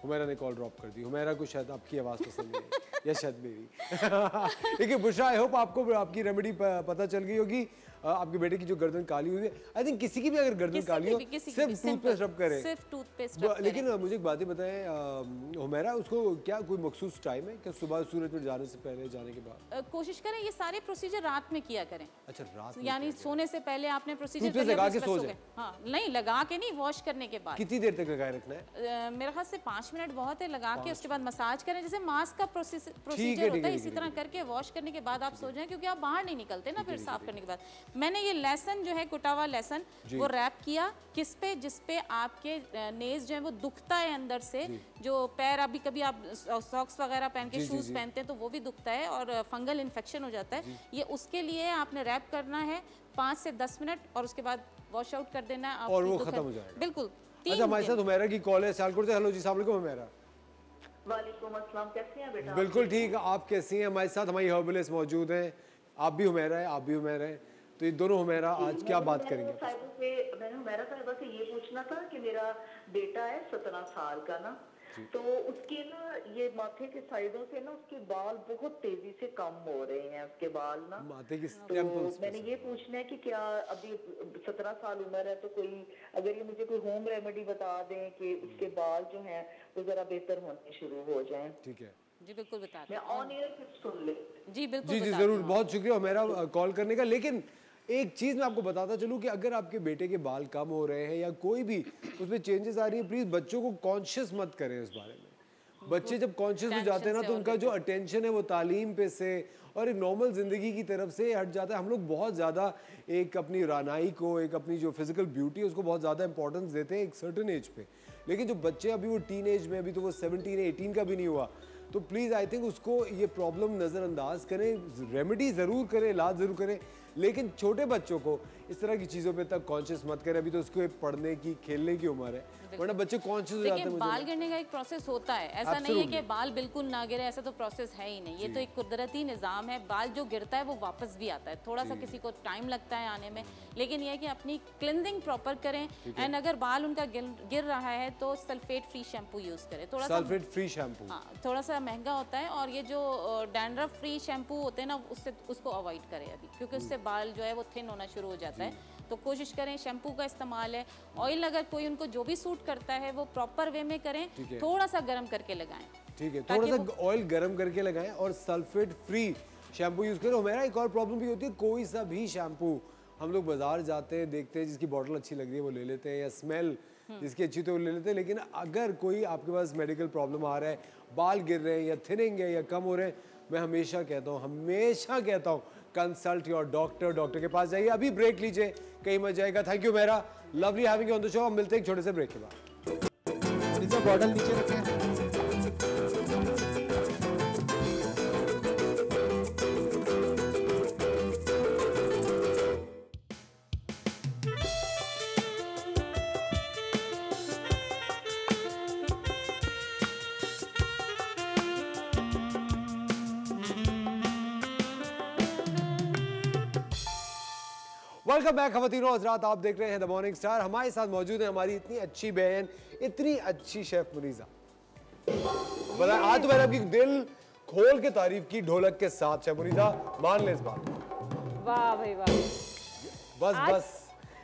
हुमैरा ने कॉल ड्रॉप कर दी। हुमैरा को शायद आपकी आवाज़ पसंद नहीं है या शायद मेरी। देखिए बुशरा, आई होप आपको आपकी रेमेडी पता चल गई होगी। आपके बेटे की जो गर्दन काली हुई है, आई थिंक किसी की भी अगर गर्दन काली हो सिर्फ टूथपेस्ट रब करें, सिर्फ टूथपेस्ट। लेकिन मुझे एक बात बताएं हुमैरा, उसको क्या कोई मखसूस टाइम है कि सुबह सूरज में जाने से पहले, जाने के बाद? कोशिश करें ये सारे प्रोसीजर रात में किया करें। अच्छा, रात यानी सोने से पहले आपने प्रोसीजर लगा के सो जाए? हाँ, नहीं लगा के नहीं, वॉश करने के बाद। कितनी देर तक लगाए रखना है? मेरे ख्याल से 5 मिनट बहुत है, लगा के उसके बाद मसाज करें, जैसे मास्क का प्रोसीजर होता है इसी तरह करके वॉश करने के बाद आप सो जाएं, क्योंकि आप बाहर नहीं निकलते ना फिर साफ करने के बाद। मैंने ये लहसन जो है कुटा हुआ लहसन वो रैप किया किस पे, जिस पे आपके नेज जो है वो दुखता है अंदर से, जो पैर अभी कभी आप सॉक्स वगैरह पहन के शूज पहनते हैं तो वो भी दुखता है और फंगल इन्फेक्शन हो जाता है, ये उसके लिए आपने रैप करना है 5 से 10 मिनट और उसके बाद वॉश आउट कर देना है और वो खत्म हो जाएगा। बिल्कुल। अच्छा, हमारे साथ हुमैरा की कॉल है सियालकोट से। हेलो जी, अस्सलाम वालेकुम हुमैरा। वालेकुम अस्सलाम, कैसे हैं बेटा? बिल्कुल ठीक, आप कैसी हैं? हमारे साथ हमारी हर्बलिस्ट मौजूद हैं, आप भी हुमैरा है, आप भी हुमैरा है, तो ये दोनों हुमैरा आज क्या बात करेंगे? मैंने हुमैरा साहिबा से ये पूछना था कि मेरा बेटा है 17 साल का ना, तो उसके ना ये माथे के साइडों से ना उसके बाल बहुत तेजी से कम हो रहे हैं, उसके बाल ना माथे की तो मैंने ये पूछना है कि क्या अभी 17 साल उम्र है तो कोई अगर ये मुझे कोई होम रेमेडी बता दें कि उसके बाल जो हैं वो जरा बेहतर होने शुरू हो जाएं। ठीक है जी, बिल्कुल बता मैं ऑन एयर सुन ले। जी बिल्कुल जी जरूर, बहुत शुक्रिया मेरा कॉल करने का। लेकिन एक चीज़ मैं आपको बताता चलूँ कि अगर आपके बेटे के बाल कम हो रहे हैं या कोई भी उसमें चेंजेस आ रही है, प्लीज़ बच्चों को कॉन्शियस मत करें इस बारे में। बच्चे जब कॉन्शियस हो जाते हैं ना तो उनका जो अटेंशन है वो तालीम पे से और एक नॉर्मल ज़िंदगी की तरफ से हट जाता है। हम लोग बहुत ज़्यादा एक अपनी रानाई को, एक अपनी जो फिजिकल ब्यूटी है उसको बहुत ज़्यादा इंपॉर्टेंस देते हैं एक सर्टन एज पे। लेकिन जो बच्चे अभी वो टीन एज में, अभी तो वो 17-18 का भी नहीं हुआ, तो प्लीज़ आई थिंक उसको ये प्रॉब्लम नज़रअंदाज करें, रेमेडी ज़रूर करें, इलाज ज़रूर करें, लेकिन छोटे बच्चों को इस तरह की चीज़ों पे तक कॉन्शियस मत करें। अभी तो उसको पढ़ने की, खेलने की उम्र है, वरना बच्चे कॉन्शियस हो जाते हैं। बाल गिरने का एक प्रोसेस होता है, ऐसा नहीं है कि बाल बिल्कुल ना गिरे, ऐसा तो प्रोसेस है ही नहीं। ये तो एक कुदरती निज़ाम है, बाल जो गिरता है वो वापस भी आता है, थोड़ा सा किसी को टाइम लगता है आने में, लेकिन ये है कि अपनी क्लिनजिंग प्रॉपर करें। एंड अगर बाल उनका गिर रहा है तो सल्फेट फ्री शैम्पू यूज़ करें, थोड़ा सा सल्फेट फ्री शैम्पू, हाँ थोड़ा सा महंगा होता है, और ये जो डैंड्रफ फ्री शैम्पू होते हैं ना उससे उसको अवॉइड करें अभी, क्योंकि उससे बाल जो है वो थिन होना शुरू हो जाता है। तो कोशिश करें शैम्पू का इस्तेमाल है, ऑयल अगर कोई उनको जो भी सूट करता है वो प्रॉपर वे में करें, थोड़ा सा गर्म करके लगाएं। ठीक है, थोड़ा सा ऑयल गर्म करके लगाएं और सल्फेट फ्री शैम्पू यूज़ करें। हमारा एक और प्रॉब्लम भी होती है, कोई सा भी शैम्पू हम लोग बाजार जाते हैं, देखते हैं जिसकी बॉटल अच्छी लग रही है वो ले लेते हैं, या स्मेल जिसकी अच्छी तो वो ले लेते हैं, लेकिन अगर कोई आपके पास मेडिकल प्रॉब्लम आ रहा है, बाल गिर रहे हैं या थिनिंग है या कम हो रहे हैं, मैं हमेशा कहता हूँ कंसल्ट योर डॉक्टर, डॉक्टर के पास जाइए। अभी ब्रेक लीजिए, कहीं मत जाएगा। थैंक यू मेरा, lovely having you on the show. हम मिलते हैं एक छोटे से ब्रेक के बाद। बॉटल नीचे रखें। वेलकम बैक खवातीनो हज़रात, आप देख रहे हैं द मॉर्निंग स्टार। हमारे साथ मौजूद है हमारी इतनी अच्छी बहन, इतनी अच्छी शेफ मुनीज़ा। बताएं, आज तो मैंने आपकी दिल खोल के तारीफ की ढोलक के साथ। शेफ मुनीज़ा मान ले इस बात। वाह भाई वाह, बस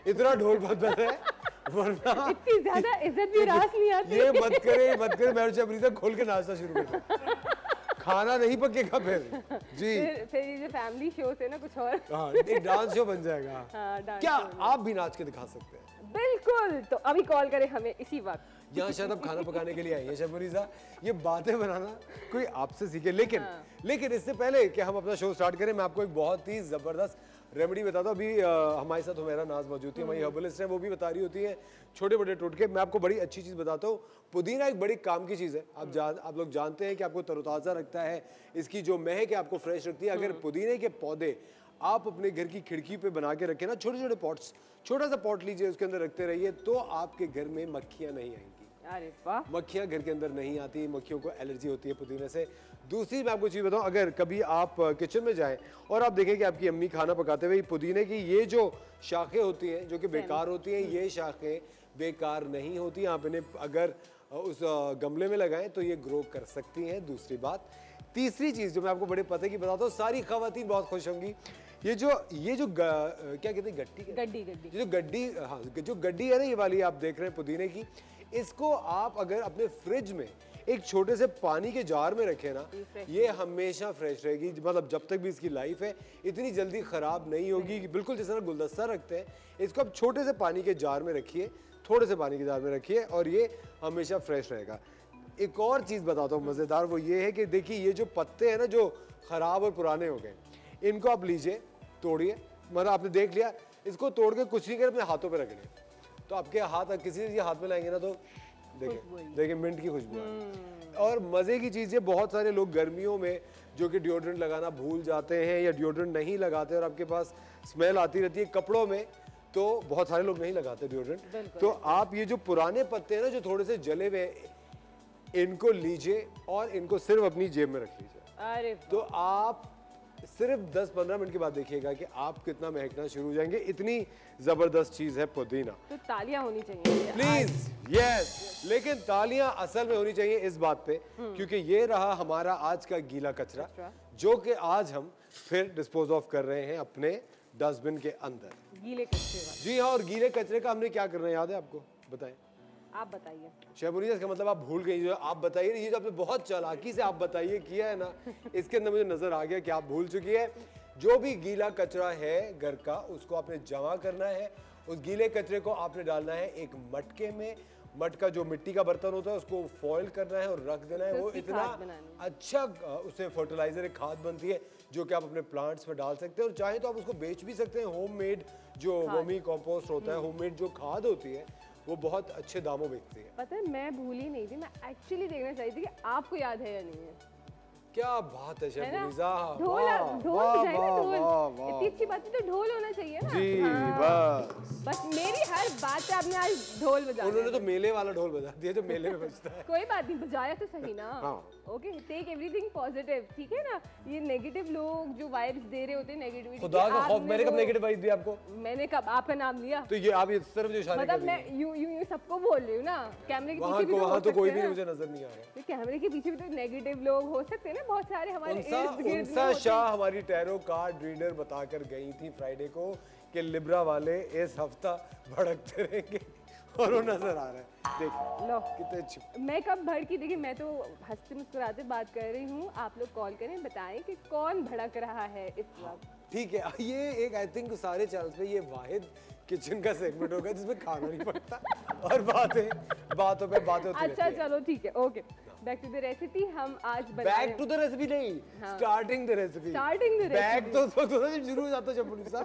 इतना ढोल मत बजाए वरना इतनी ज्यादा इज्जत भी रास नहीं आती। ये मत करे मैं शेफ मुनीज़ा खोल के नाश्ता शुरू कर दूं, खाना नहीं पकेगा फिर जी। फिर ये जो फैमिली शो से ना कुछ और, हाँ एक डांस शो बन जाएगा। हाँ, डांस क्या आप भी नाच के दिखा सकते हैं? बिल्कुल, तो अभी कॉल करें हमें इसी वक्त। यहाँ शायद आप खाना पकाने के लिए आई है शेफ मुनीज़ा, ये बातें बनाना कोई आपसे सीखे। लेकिन इससे पहले कि हम अपना शो स्टार्ट करें, मैं आपको एक बहुत ही ज़बरदस्त रेमेडी बताता हूँ। अभी हमारे साथ हुमैरा नाज मौजूद थी, हमारी हर्बलिस्ट है, वो भी बता रही होती है छोटे बड़े टोटके। मैं आपको बड़ी अच्छी चीज़ बताता हूँ। पुदीना एक बड़ी काम की चीज़ है। आप लोग जानते हैं कि आपको तरोताज़ा रखता है, इसकी जो महक है आपको फ्रेश रखती है। अगर पुदीने के पौधे आप अपने घर की खिड़की पे बना के रखें ना, छोटे छोटे पॉट्स, छोटा सा पॉट लीजिए, उसके अंदर रखते रहिए, तो आपके घर में मक्खियाँ नहीं आएंगी। अरे वाह, मक्खियाँ घर के अंदर नहीं आती, मक्खियों को एलर्जी होती है पुदीने से। दूसरी मैं आपको चीज़ बताऊँ, अगर कभी आप किचन में जाएं और आप देखें कि आपकी अम्मी खाना पकाते हुए पुदीने की ये जो शाखें होती हैं जो कि बेकार होती हैं, ये शाखें बेकार नहीं होती। आप इन्हें अगर उस गमले में लगाएं तो ये ग्रो कर सकती हैं। दूसरी बात, तीसरी चीज जो मैं आपको बड़े पते की बताता हूँ, सारी खवातीन बहुत खुश होंगी। ये जो क्या कहते हैं, गड्डी जो गड्डी, हाँ जो गड्डी है ना ये वाली आप देख रहे हैं पुदीने की, इसको आप अगर अपने फ्रिज में एक छोटे से पानी के जार में रखें ना, ये हमेशा फ्रेश रहेगी, मतलब जब तक भी इसकी लाइफ है इतनी जल्दी ख़राब नहीं होगी। बिल्कुल जिस तरह गुलदस्ता रखते हैं, इसको आप छोटे से पानी के जार में रखिए, थोड़े से पानी के जार में रखिए और ये हमेशा फ्रेश रहेगा। एक और चीज़ बताता हूँ मज़ेदार, वो ये है कि देखिए ये जो पत्ते हैं ना जो ख़राब और पुराने हो गए, इनको आप लीजिए, तोड़िए, मतलब आपने देख लिया, इसको तोड़ के कुछ नहीं कर अपने हाथों पे रखने, तो आपके हाथ किसी चीज़ हाथ में लाएंगे ना तो देखिए मिंट की खुशबू है। और मज़े की चीज़ है, बहुत सारे लोग गर्मियों में जो कि डिओड्रेंट लगाना भूल जाते हैं या डिओड्रेंट नहीं लगाते और आपके पास स्मेल आती रहती है कपड़ों में, तो बहुत सारे लोग नहीं लगाते डिओड्रेंट, तो आप ये जो पुराने पत्ते हैं ना जो थोड़े से जले हुए, इनको लीजिए और इनको सिर्फ अपनी जेब में रख लीजिए। अरे तो आप सिर्फ 10-15 मिनट के बाद देखिएगा कि आप कितना महकना शुरू हो जाएंगे। इतनी जबरदस्त चीज है पुदीना। तो तालियां होनी चाहिए प्लीज। यस, लेकिन तालियां असल में होनी चाहिए इस बात पे क्योंकि ये रहा हमारा आज का गीला कचरा जो कि आज हम फिर डिस्पोज ऑफ कर रहे हैं अपने डस्टबिन के अंदर। गीले कचरे। जी हाँ, और गीले कचरे का हमने क्या करना है याद है आपको? बताएं। आप बताइए। शहमुनीसा, इसका मतलब आप भूल गई। जो आप बताइए, ये जो आपने बहुत चालाकी से आप बताइए किया है ना, इसके अंदर मुझे नजर आ गया कि आप भूल चुकी है। जो भी गीला कचरा है घर का, उसको आपने जमा करना है। उस गीले कचरे को आपने डालना है एक मटके में। मटका जो मिट्टी का बर्तन होता है उसको फॉइल करना है और रख देना है। वो इतना अच्छा उससे फर्टिलाइजर एक खाद बनती है जो कि आप अपने प्लांट्स में डाल सकते हैं और चाहे तो आप उसको बेच भी सकते हैं। होममेड जो वर्मी कंपोस्ट होता है, होममेड जो खाद होती है, वो बहुत अच्छे दामों बिकती है। पता है मैं भूली नहीं थी, मैं एक्चुअली देखना चाहती थी कि आपको याद है या नहीं है। क्या बात है शहमुनीसा, ढोल बजाए ना, ढोल। इतनी अच्छी बात है तो ढोल होना चाहिए ना। जी बस मेरी हर बात पे आपने आज ढोल बजाया। उन्होंने तो मेले वाला ढोल बजा दिया जो मेले में बजता है। कोई बात नहीं, बजाया तो सही ना। हाँ। ओके, टेक एवरीथिंग पॉजिटिव, ठीक है ना। ये नेगेटिव लोग जो वाइब्स दे रहे होते हैं, नेगेटिविटी। खुदा का खौफ, मैंने कब नेगेटिव वाइब दी आपको? मैंने कब आपका नाम लिया? तो ये आप इस तरफ जो इशारे मतलब मैं यूं सबको बोल रही हूँ ना। कैमरे के पीछे भी वहाँ तो कोई भी मुझे नजर नहीं आ रहा। कैमरे के पीछे भी तो नेगेटिव लोग हो सकते हैं ना, बहुत सारे हमारे उनसा शाह हमारी टैरो कार्ड रीडर बताकर गई थी फ्राइडे को कि लिब्रा वाले इस हफ्ता भड़कते रहेंगे और वो नजर आ रहा है। देखिए लो कितने अच्छे। मैं कब भड़की? देखिए मैं तो हंसते मुस्कुराते बात कर रही हूँ। आप लोग कॉल करें, बताएं कि कौन भड़क रहा है इस वक्त। ठीक है, ये एक आई थिंक सारे चैनल्स पे ये वाहिद किचन का सेगमेंट होगा जिसमें खाना नहीं पड़ता और बातों पे बातें होती अच्छा चलो ठीक है, okay. Back to the recipe. हम आज बैक टू द रेसिपी नहीं, स्टार्टिंग द रेसिपी। बैक तो उस वक्त होता है जब शुरू हो जाता है शहमुनीसा।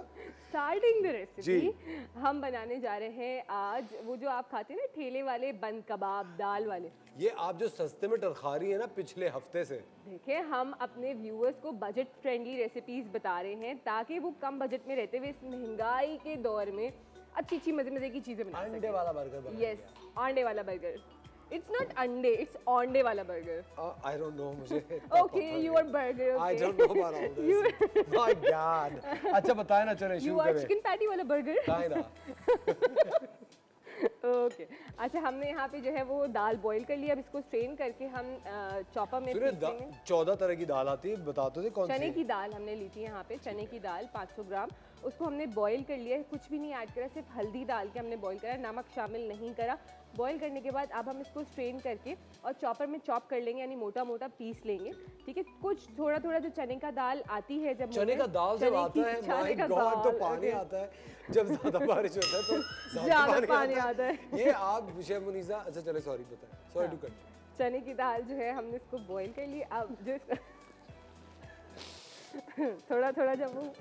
स्टार्टिंग द रेसिपी हम बनाने जा रहे हैं आज वो जो आप खाते हैं ना ठेले वाले बंद कबाब दाल वाले। ये आप जो सस्ते में टरखा रही है ना पिछले हफ्ते से। देखिए हम अपने व्यूअर्स को बजट फ्रेंडली रेसिपीज बता रहे हैं ताकि वो कम बजट में रहते हुए इस महंगाई के दौर में अच्छी मजे की चीजें बना सकें। अंडे वाला बर्गर। यस, अंडे वाला बर्गर। It's not अंडे, it's ओंडे वाला बर्गर। I don't know मुझे। Okay, your burger. Okay. I don't know about all this. My God. अच्छा बताए ना, चले शुरू करें। You are chicken patty वाला बर्गर। कायदा। ओके अच्छा, हमने यहाँ पे जो है वो दाल बॉईल कर लिया। अब इसको स्ट्रेन करके हम चॉपर में पीसेंगे। 14 तरह की दाल आती है, बता दो कौन सी? चने की दाल हमने ली थी यहाँ पे, चने की दाल 500 ग्राम। उसको हमने बॉईल कर लिया, कुछ भी नहीं ऐड करा, सिर्फ हल्दी डाल के हमने बॉईल करा, नमक शामिल नहीं करा। बॉईल करने के बाद अब हम इसको स्ट्रेन करके और चॉपर में चॉप कर लेंगे, यानी मोटा मोटा पीस लेंगे। ठीक है, कुछ थोड़ा जो चने का दाल आती है, जब चने का दाल जब आता है माय गॉड तो पानी आता है। जब ज्यादा बारिश होता है तो ज्यादा पानी आता है। ये आप शहमुनीसा, अच्छा चले सॉरी बताएं, सॉरी टू कट। चने की दाल जो है हमने इसको बॉईल कर लिया। अब जो थोड़ा जब वो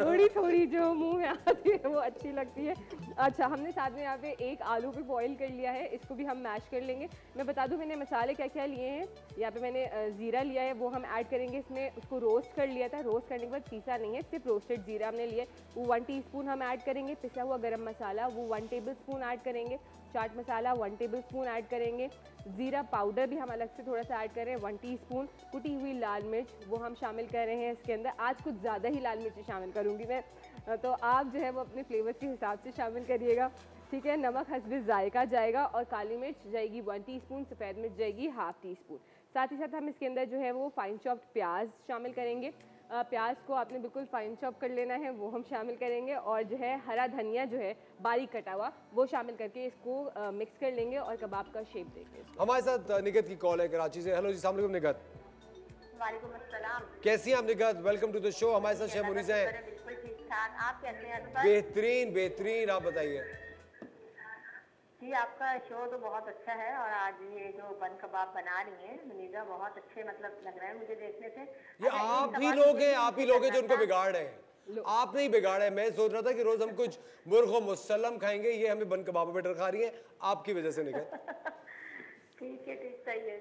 थोड़ी जो मुंह में आती है वो अच्छी लगती है। अच्छा, हमने साथ में यहाँ पे एक आलू भी बॉईल कर लिया है, इसको भी हम मैश कर लेंगे। मैं बता दूं मैंने मसाले क्या क्या लिए हैं। यहाँ पे मैंने ज़ीरा लिया है, वो हम ऐड करेंगे इसमें। उसको रोस्ट कर लिया था, रोस्ट करने के बाद पीसा नहीं है, सिर्फ रोस्टेड ज़ीरा हमने लिया। वो 1 टीस्पून हम ऐड करेंगे। पिसा हुआ गरम मसाला वो 1 टेबल स्पून ऐड करेंगे। Chaat masala 1 table spoon add करेंगे। ज़ीरा पाउडर भी हम अलग से थोड़ा सा ऐड कर रहे हैं 1 टीस्पून। कुटी हुई लाल मिर्च वो हम शामिल कर रहे हैं इसके अंदर। आज कुछ ज़्यादा ही लाल मिर्च शामिल करूँगी मैं, तो आप जो है वो अपने फ्लेवर्स के हिसाब से शामिल करिएगा। ठीक है, नमक हस्बे जायका जाएगा और काली मिर्च जाएगी 1 टीस्पून, सफ़ेद मिर्च जाएगी 1/2 टीस्पून। साथ ही साथ हम इसके अंदर जो है वो फाइन चॉप्ड प्याज शामिल करेंगे। प्याज को आपने बिल्कुल फाइन चॉप कर लेना है, वो हम शामिल करेंगे। और जो है हरा धनिया जो है बारीक कटा हुआ वो शामिल करके इसको मिक्स कर लेंगे और कबाब का शेप देंगे। हमारे साथ निगत की कॉल है कराची से। हेलो जी, अस्सलाम वालेकुम निगत। वालेकुम अस्सलाम। कैसी हैं आप Nighat? Welcome to the show. हमारे साथ शेफ मुनीसा है। बिल्कुल ठीक ठाक, आप कैसे हैं? बेहतरीन बेहतरीन, आप बताइए। जी आपका शो तो बहुत अच्छा है और आज ये जो बन कबाब बना रही हैं मुनीजा बहुत अच्छे मतलब लग रहे हैं मुझे देखने से। ये आप ही लोग हैं जो उनको बिगाड़ रहे हैं। आप नहीं बिगाड़ा है। मैं सोच रहा था कि रोज हम कुछ मुर्ग मुसल्लम खाएंगे, ये हमें बन कबाब बेटर खा रही है आपकी वजह से निकल। ठीक है, ठीक सही है।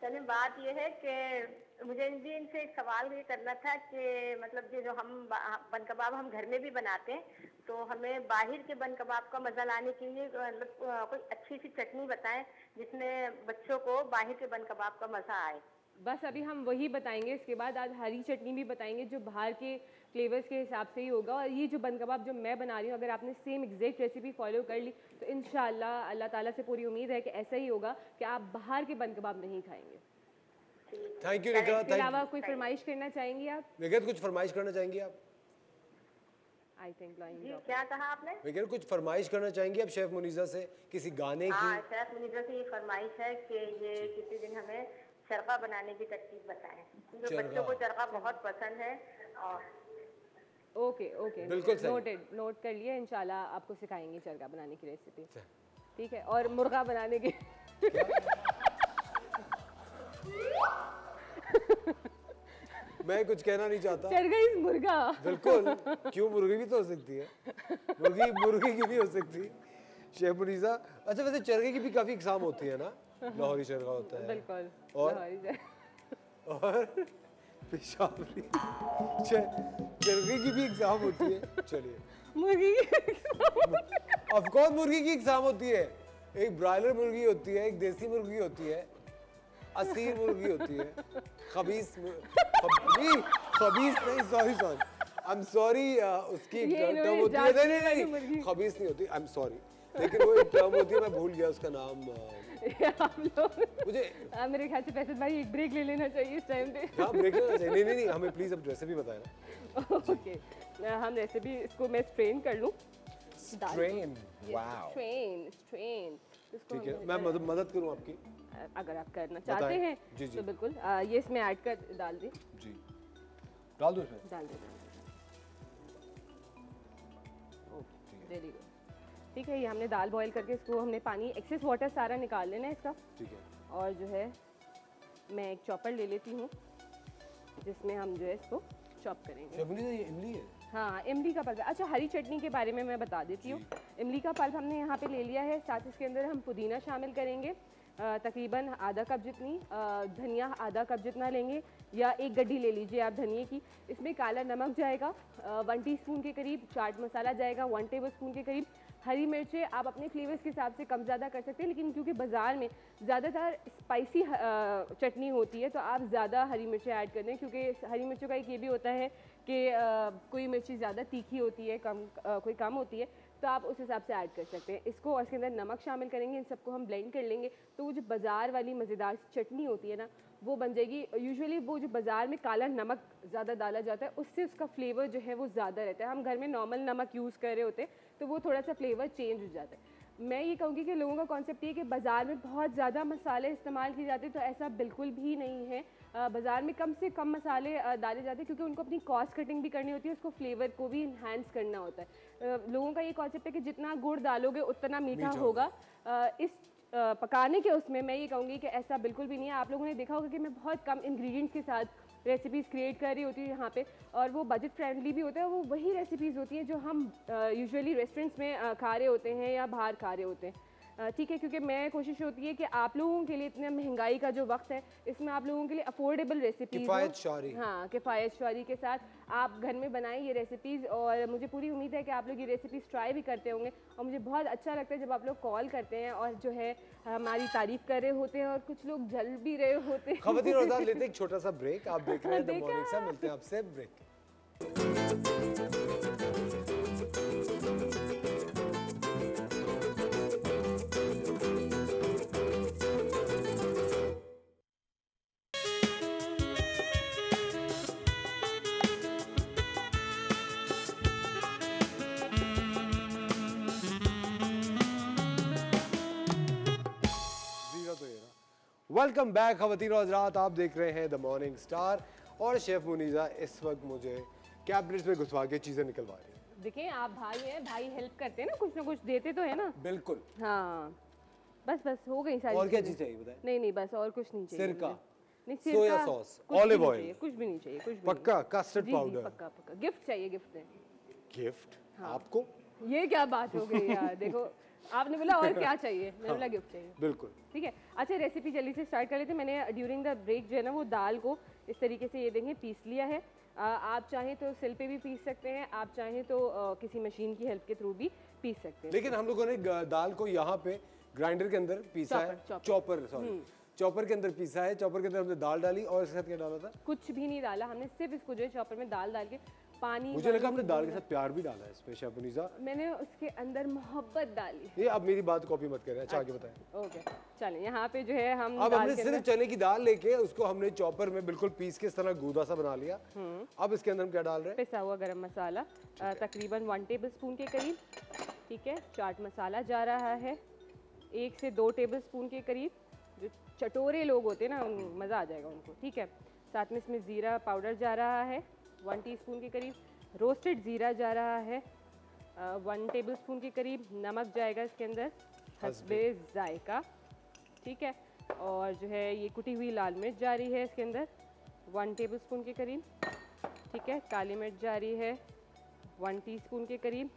चलिए बात ये है कि मुझे इनसे एक सवाल ये करना था कि मतलब ये जो हम बन कबाब हम घर में भी बनाते हैं तो हमें बाहर के बन कबाब का मजा लाने के लिए मतलब कोई अच्छी सी चटनी बताएं जिसमें बच्चों को बाहर के बन कबाब का मजा आए। बस अभी हम वही बताएंगे, इसके बाद आज हरी चटनी भी बताएंगे जो बाहर के फ्लेवर्स के हिसाब से ही होगा। और ये जो बन कबाब जो मैं बना रही हूँ अगर आपने सेम एग्जैक्ट रेसिपी फॉलो कर ली तो इंशाल्लाह अल्लाह ताला से पूरी उम्मीद है कि ऐसा ही होगा कि आप बाहर के बन कबाब नहीं खाएंगे। Thank you निगत। इसके अलावा कोई फरमाइश करना चाहेंगी आप? निगत कुछ फरमाइश करना चाहेंगी आप? आई थिंक क्या कहा आपने? निगत कुछ फरमाइश करना चाहेंगी आप शेफ मुनीजा से किसी गाने की? हाँ, शेफ मुनीजा से ये फरमाइश है कि ये किसी दिन हमें चरखा बनाने की तरकीब बताएं क्योंकि बच्चों को चरखा बहुत पसंद है। और ओके ओके बिल्कुल नोटेड, नोट कर लिया। इंशाल्लाह आपको सिखाएंगे चरखा बनाने की रेसिपी। ठीक है, और मुर्गा बनाने की मैं कुछ कहना नहीं चाहता। चरखा इस मुर्गा बिल्कुल, क्यों मुर्गी भी तो हो सकती है, मुर्गी की भी हो सकती है शेफ मुनीजा। अच्छा वैसे चरखे की भी काफी इकसाम होती है ना? लाहौरी चरखा होता है बिल्कुल और पेशावरी चरखे की भी इकसाम होती है। चलिए मुर्गी ऑफ कोर्स मुर्गी की इकसाम होती है। एक ब्रायलर मुर्गी होती है, एक देसी मुर्गी होती है, असीर मुर्गी होती है, खबीस नहीं सॉरी आई एम सॉरी उसकी एक टर्म होती है। नहीं खबीस नहीं होती, आई एम सॉरी, लेकिन वो एक टर्म होती है मैं भूल गया उसका नाम। आप लोग मुझे मेरे ख्याल से फैसल भाई एक ब्रेक ले लेना चाहिए इस टाइम पे। हाँ ब्रेक लेना चाहिए। नहीं हमें प्लीज अब रेसिपी बताएं ना। ओके हम रेसिपी इसको मैं स्ट्रेन कर लूँ। Strain, wow strain. ठीक है, मैं मदद करूँ आपकी अगर आप करना चाहते हैं जी। तो बिल्कुल ये इसमें ऐड कर डाल दें। जी डाल दो इसमें। डाल दें। Very good. ठीक है, ये हमने दाल बॉईल करके इसको हमने पानी एक्सेस वाटर सारा निकाल लेना है इसका। ठीक है। और जो है मैं एक चॉपर ले लेती हूँ जिसमें हम जो है इसको चॉप करेंगे। ये इमली है? हाँ इमली का पल्प। अच्छा हरी चटनी के बारे में मैं बता देती हूँ। इमली का पल्प हमने यहाँ पे ले लिया है, साथ इसके अंदर हम पुदीना शामिल करेंगे तकरीबन आधा कप जितनी, धनिया आधा कप जितना लेंगे या एक गड्डी ले लीजिए आप धनिए की। इसमें काला नमक जाएगा 1 टीस्पून के करीब, चाट मसाला जाएगा 1 टेबलस्पून के करीब, हरी मिर्चें आप अपने फ्लेवर्स के हिसाब से कम ज़्यादा कर सकते हैं, लेकिन क्योंकि बाज़ार में ज़्यादातर स्पाइसी चटनी होती है तो आप ज़्यादा हरी मिर्चें ऐड कर दें क्योंकि हरी मिर्चों का एक ये भी होता है कि कोई मिर्ची ज़्यादा तीखी होती है, कोई कम होती है, तो आप उस हिसाब से ऐड कर सकते हैं इसको। और इसके अंदर नमक शामिल करेंगे, इन सबको हम ब्लेंड कर लेंगे तो वो जो बाज़ार वाली मज़ेदार चटनी होती है ना वो बन जाएगी। यूजुअली वो जो बाज़ार में काला नमक ज़्यादा डाला जाता है उससे उसका फ्लेवर जो है वो ज़्यादा रहता है। हम घर में नॉर्मल नमक यूज़ कर रहे होते हैं तो वो थोड़ा सा फ्लेवर चेंज हो जाता है। मैं ये कहूँगी कि लोगों का कॉन्सेप्ट ये कि बाज़ार में बहुत ज़्यादा मसाले इस्तेमाल किए जाते हैं, तो ऐसा बिल्कुल भी नहीं है। बाज़ार में कम से कम मसाले डाले जाते हैं क्योंकि उनको अपनी कॉस्ट कटिंग भी करनी होती है, उसको फ्लेवर को भी इन्हांस करना होता है। लोगों का ये कॉन्सेप्ट है कि जितना गुड़ डालोगे उतना मीठा होगा। इस पकाने के उसमें मैं ये कहूँगी कि ऐसा बिल्कुल भी नहीं है। आप लोगों ने देखा होगा कि मैं बहुत कम इंग्रेडिएंट्स के साथ रेसिपीज़ क्रिएट कर रही होती है यहाँ पे, और वो बजट फ्रेंडली भी होता है। वो वही रेसिपीज़ होती हैं जो हम यूजुअली रेस्टोरेंट्स में खा रहे होते हैं या बाहर खा रहे होते हैं। ठीक है, क्योंकि मैं कोशिश होती है कि आप लोगों के लिए इतने महंगाई का जो वक्त है इसमें आप लोगों के लिए अफोर्डेबल रेसिपीज़, हाँ किफ़ायत शारी के साथ आप घर में बनाएं ये रेसिपीज़। और मुझे पूरी उम्मीद है कि आप लोग ये रेसिपीज़ ट्राई भी करते होंगे और मुझे बहुत अच्छा लगता है जब आप लोग कॉल करते हैं और जो है हमारी तारीफ़ कर रहे होते हैं और कुछ लोग जल भी रहे होते हैं। खवातीन और हज़रात लेते हैं एक छोटा सा ब्रेक। आप देख रहे हैं द मॉर्निंग सा, मिलते हैं आपसे ब्रेक। वेलकम बैक खवातीन और हज़रात, आप देख रहे हैं द मॉर्निंग स्टार और शेफ मुनीजा इस वक्त मुझे कैबिनेट्स में घुसवा के चीजें निकलवा रही है। देखिए आप भाई हैं, भाई हेल्प करते हैं ना कुछ देते तो है ना। बिल्कुल। हाँ बस हो गई सारी। और क्या चीज चाहिए बताएं? नहीं बस और कुछ नहीं चाहिए। सिरका, नहीं सोया सॉस, ऑलिव ऑयल, कुछ भी नहीं चाहिए। कुछ पक्का कस्टर्ड पाउडर। पक्का गिफ्ट चाहिए। गिफ्ट दें। गिफ्ट आपको? ये क्या बात हो गई यार। देखो आपने बोला और क्या चाहिए, मैंने बोला गिफ्ट चाहिए। बिल्कुल ठीक है। अच्छा रेसिपी जल्दी से स्टार्ट कर लेते हैं। मैंने ड्यूरिंग द ब्रेक जो है ना वो दाल को इस तरीके से ये देखें पीस लिया है। आप चाहें तो सिल पे भी पीस सकते हैं, आप चाहें तो किसी मशीन की हेल्प के थ्रू भी पीस सकते हैं। लेकिन हम लोगों ने दाल को यहाँ पे ग्राइंडर के अंदर पीसा है, चॉपर के अंदर पीसा है। चॉपर के अंदर हमने दाल डाली और इसके साथ क्या डाला था? कुछ भी नहीं डाला हमने, सिर्फ इसको जो है चॉपर में दाल डाल के पानी। मुझे लगा हमने दाल के साथ प्यार भी डाला है इसमें शेफ मुनीजा। मैंने उसके अंदर मोहब्बत डाली। ये अब मेरी बात कॉपी मत करें। अच्छा आगे बताएं। ओके चलें, यहाँ पे जो है हम अब हमने सिर्फ चने की दाल लेके उसको हमने चॉपर में बिल्कुल पीस के इस तरह गूदा सा बना लिया। अब इसके अंदर हम क्या डाल रहे हैं? पिसा हुआ गरम मसाला तकरीबन 1 टेबलस्पून के करीब। ठीक है। चाट मसाला जा रहा है 1 से 2 टेबलस्पून के करीब। जो चटोरे लोग होते हैं ना मज़ा आ जाएगा उनको। ठीक है। साथ में इसमें ज़ीरा पाउडर जा रहा है 1 टीस्पून के करीब। रोस्टेड ज़ीरा जा रहा है 1 टेबलस्पून के करीब। नमक जाएगा इसके अंदर हस्बे जायका। ठीक है। और जो है ये कुटी हुई लाल मिर्च जा रही है इसके अंदर 1 टेबलस्पून के करीब। ठीक है। काली मिर्च जा रही है 1 टीस्पून के करीब।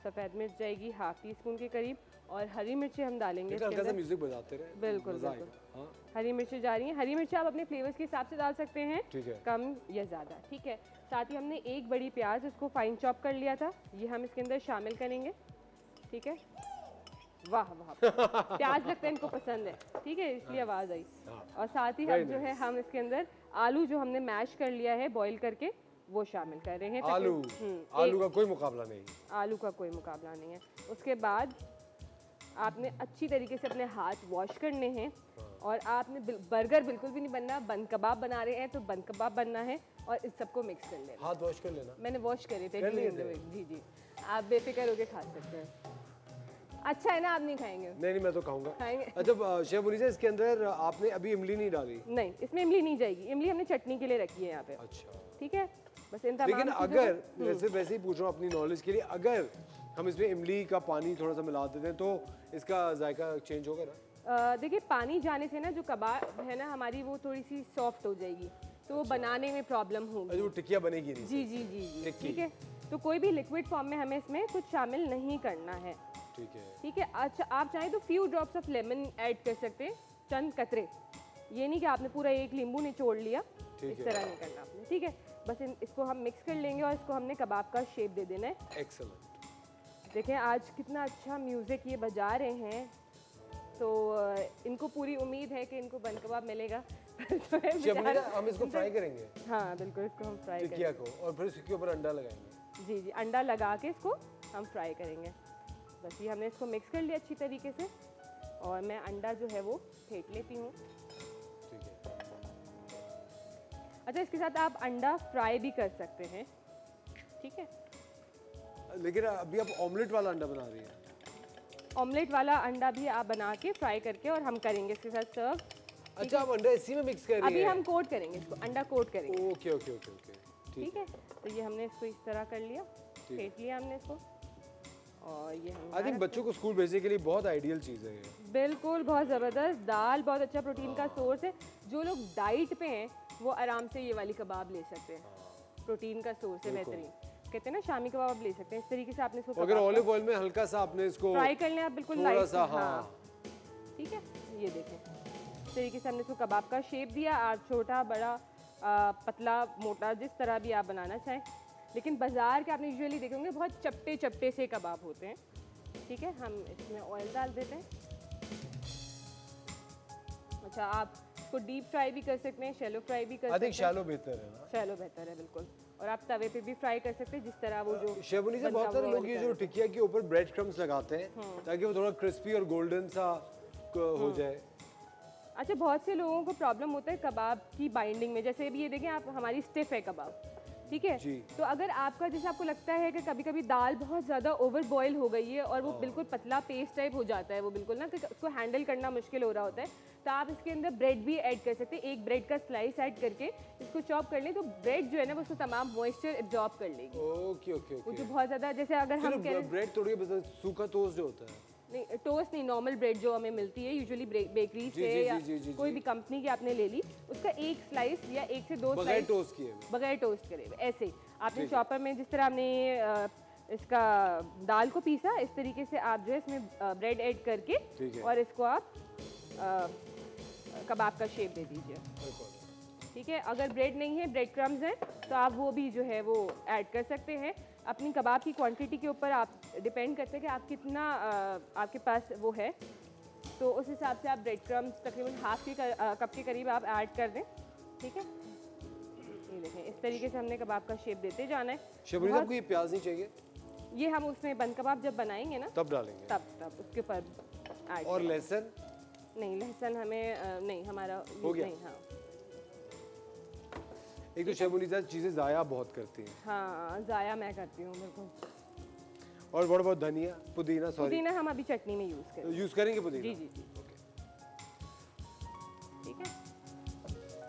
सफ़ेद मिर्च जाएगी ½ टीस्पून के करीब। और हरी मिर्चें हम डालेंगे इसके अंदर। म्यूजिक बजाते रहे। बिल्कुल। हरी मिर्चें जा रही हैं। हरी मिर्चें आप अपने फ्लेवर्स के हिसाब से डाल सकते हैं, कम या ज़्यादा। ठीक है। साथ ही हमने 1 बड़ी प्याज उसको फाइन चॉप कर लिया था, ये हम इसके अंदर शामिल करेंगे। ठीक है। वाह प्याज लगता है इनको पसंद है। ठीक है, इसलिए आवाज़ आई। और साथ ही हम जो है हम इसके अंदर आलू जो हमने मैश कर लिया है बॉईल करके वो शामिल कर रहे हैं। आलू का कोई मुकाबला नहीं। आलू का कोई मुकाबला नहीं है। उसके बाद आपने अच्छी तरीके से अपने हाथ वॉश करने हैं। और आपने बर्गर बिल्कुल भी नहीं बनना, बन कबाब बना रहे हैं तो बन कबाब बनना है। और इस सबको मिक्स कर लेना। हाथ वॉश कर लेना। मैंने वॉश करे थे। जी आप बेफिक्र होके खा सकते हैं। अच्छा है ना, आप नहीं खाएंगे? नहीं मैं तो खाऊंगा। अच्छा शेफ मुनीजा इसके अंदर आपने अभी इमली नहीं डाली? नहीं इसमें इमली नहीं जाएगी। इमली हमने चटनी के लिए रखी है यहाँ पे। अच्छा ठीक है। बस लेकिन अगर वैसे ही पूछ रहा हूँ अपनी नॉलेज के लिए, अगर हम इसमें इमली का पानी थोड़ा सा मिला देते हैं तो इसका जायका चेंज होगा ना? देखिए पानी जाने से ना जो कबाब है ना हमारी वो थोड़ी सी सॉफ्ट हो जाएगी, तो वो बनाने में प्रॉब्लम होगी। वो टिकिया बनेगी नहीं। जी ठीक है। तो कोई भी लिक्विड फॉर्म में हमें इसमें कुछ शामिल नहीं करना है। ठीक है। अच्छा आप चाहें तो few drops of lemon add कर सकते हैं, चंद कतरे। ये नहीं कि आपने पूरा 1 नींबू निचोड़ लिया, इस तरह नहीं करना आपने। ठीक है। बस इसको हम मिक्स कर लेंगे और इसको हमने कबाब का शेप दे देना है। एक्सीलेंट। देखें आज कितना अच्छा म्यूज़िक ये बजा रहे हैं, तो इनको पूरी उम्मीद है कि इनको बन कबाब मिलेगा। हम इसको फ्राई करेंगे। हाँ बिल्कुल, इसको हम फ्राई करेंगे और फिर इसके ऊपर अंडा लगाएंगे। जी अंडा लगा के इसको हम फ्राई करेंगे। बस ये हमने इसको मिक्स कर लिया अच्छी तरीके से और मैं अंडा जो है वो फेंट लेती हूँ। अच्छा इसके साथ आप अंडा फ्राई भी कर सकते हैं। ठीक है। लेकिन अभी आप ऑमलेट वाला अंडा बना रही हैं। ऑमलेट वाला अंडा भी आप बना के फ्राई करके और हम करेंगे इसके साथ सर्व। अच्छा आप अंडा इसी में मिक्स कर रही हैं? अभी हम कोट करेंगे इसको, अंडा कोट करेंगे। ओके ठीक है। तो ये हमने इसको इस तरह कर लिया, फेंट लिया हमने इसको। और ये आई थिंक बच्चों को स्कूल भेजने के लिए बहुत आइडियल चीज़ है ये। बिल्कुल बहुत ज़बरदस्त। दाल बहुत अच्छा प्रोटीन का सोर्स है। जो लोग डाइट पे हैं वो आराम से ये वाली कबाब ले सकते हैं, प्रोटीन का सोर्स है बेहतरीन। कहते हैं ना शामी कबाब आप ले सकते हैं। इस तरीके से आपने इसको अगर ऑलिव ऑयल में हल्का सा आपने इसको फ्राई कर लिया बिल्कुल लाइट सा। ठीक है। ये देखें इस तरीके से हमने इसको कबाब का शेप दिया। आप छोटा बड़ा पतला मोटा जिस तरह भी आप बनाना चाहें। लेकिन बाज़ार के आपने यूजुअली देखे होंगे बहुत चपटे चपटे से कबाब होते हैं। ठीक है। हम इसमें ऑयल डाल देते हैं। अच्छा आप इसको डीप फ्राई भी कर सकते हैं, शैलो फ्राई भी कर सकते हैं। शैलो बेहतर है ना? शैलो बेहतर है बिल्कुल। और आप तवे पे भी फ्राई कर सकते हैं जिस तरह वो जो शेफ मुनीजा बहुत सारे लोग ये जो टिकिया के ऊपर ब्रेड क्रम्स लगाते हैं ताकि वो थोड़ा क्रिस्पी और गोल्डन सा हो जाए। अच्छा बहुत से लोगों को प्रॉब्लम होता है कबाब की बाइंडिंग में। जैसे भी ये देखें आप हमारी स्टिफ है कबाब। ठीक है। तो अगर आपका जैसे आपको लगता है कि कभी कभी दाल बहुत ज़्यादा ओवर बॉयल हो गई है और वो बिल्कुल पतला पेस्ट टाइप हो जाता है वो बिल्कुल ना, कि उसको हैंडल करना मुश्किल हो रहा होता है, तो आप इसके अंदर ब्रेड भी ऐड कर सकते हैं। एक ब्रेड का स्लाइस ऐड करके इसको चॉप कर लें तो ब्रेड जो है ना वो उसको तमाम मॉइस्चर एब्जॉर्ब कर लेगी। ओके ओके वो ओके। जो बहुत ज़्यादा जैसे अगर हम ब्रेड थोड़ी सूखा टोस्ट जो होता है, नहीं टोस्ट नहीं, नॉर्मल ब्रेड जो हमें मिलती है यूजुअली बेकरी से या कोई भी कंपनी की आपने ले ली, उसका एक स्लाइस या 1 से 2 बगैर स्लाइस टोस्ट किए, बगैर टोस्ट करे ऐसे आपने चॉपर में जिस तरह आपने इसका दाल को पीसा, इस तरीके से आप जो है इसमें ब्रेड ऐड करके और इसको आप कबाब का शेप दे दीजिए। ठीक है, अगर ब्रेड नहीं है, ब्रेड क्रम्स हैं, तो आप वो भी जो है वो ऐड कर सकते हैं। अपनी कबाब की क्वांटिटी के ऊपर आप डिपेंड करते हैं कि आप कितना आपके पास वो है, तो उस हिसाब से आप ब्रेड क्रम्स तकरीबन हाफ के कप के करीब आप ऐड कर दें। ठीक है, ये देखें इस तरीके से हमने कबाब का शेप देते जाना है। शबरीन साहब को ये प्याज नहीं चाहिए? ये हम उसमें बंद कबाब जब बनाएंगे ना तब डालेंगे, तब उसके ऊपर ऐड। और लहसुन नहीं, लहसुन हमें नहीं, हमारा हो गया। नहीं। हाँ, एक तो शबरीन चीज़ें ज़ाया बहुत करती हैं। हाँ ज़ाया मैं करती हूँ बिल्कुल। और बहुत धनिया, पुदीना, सॉरी पुदीना हम अभी चटनी में यूज़ करेंगे पुदीना। जी जी जी। ठीक है।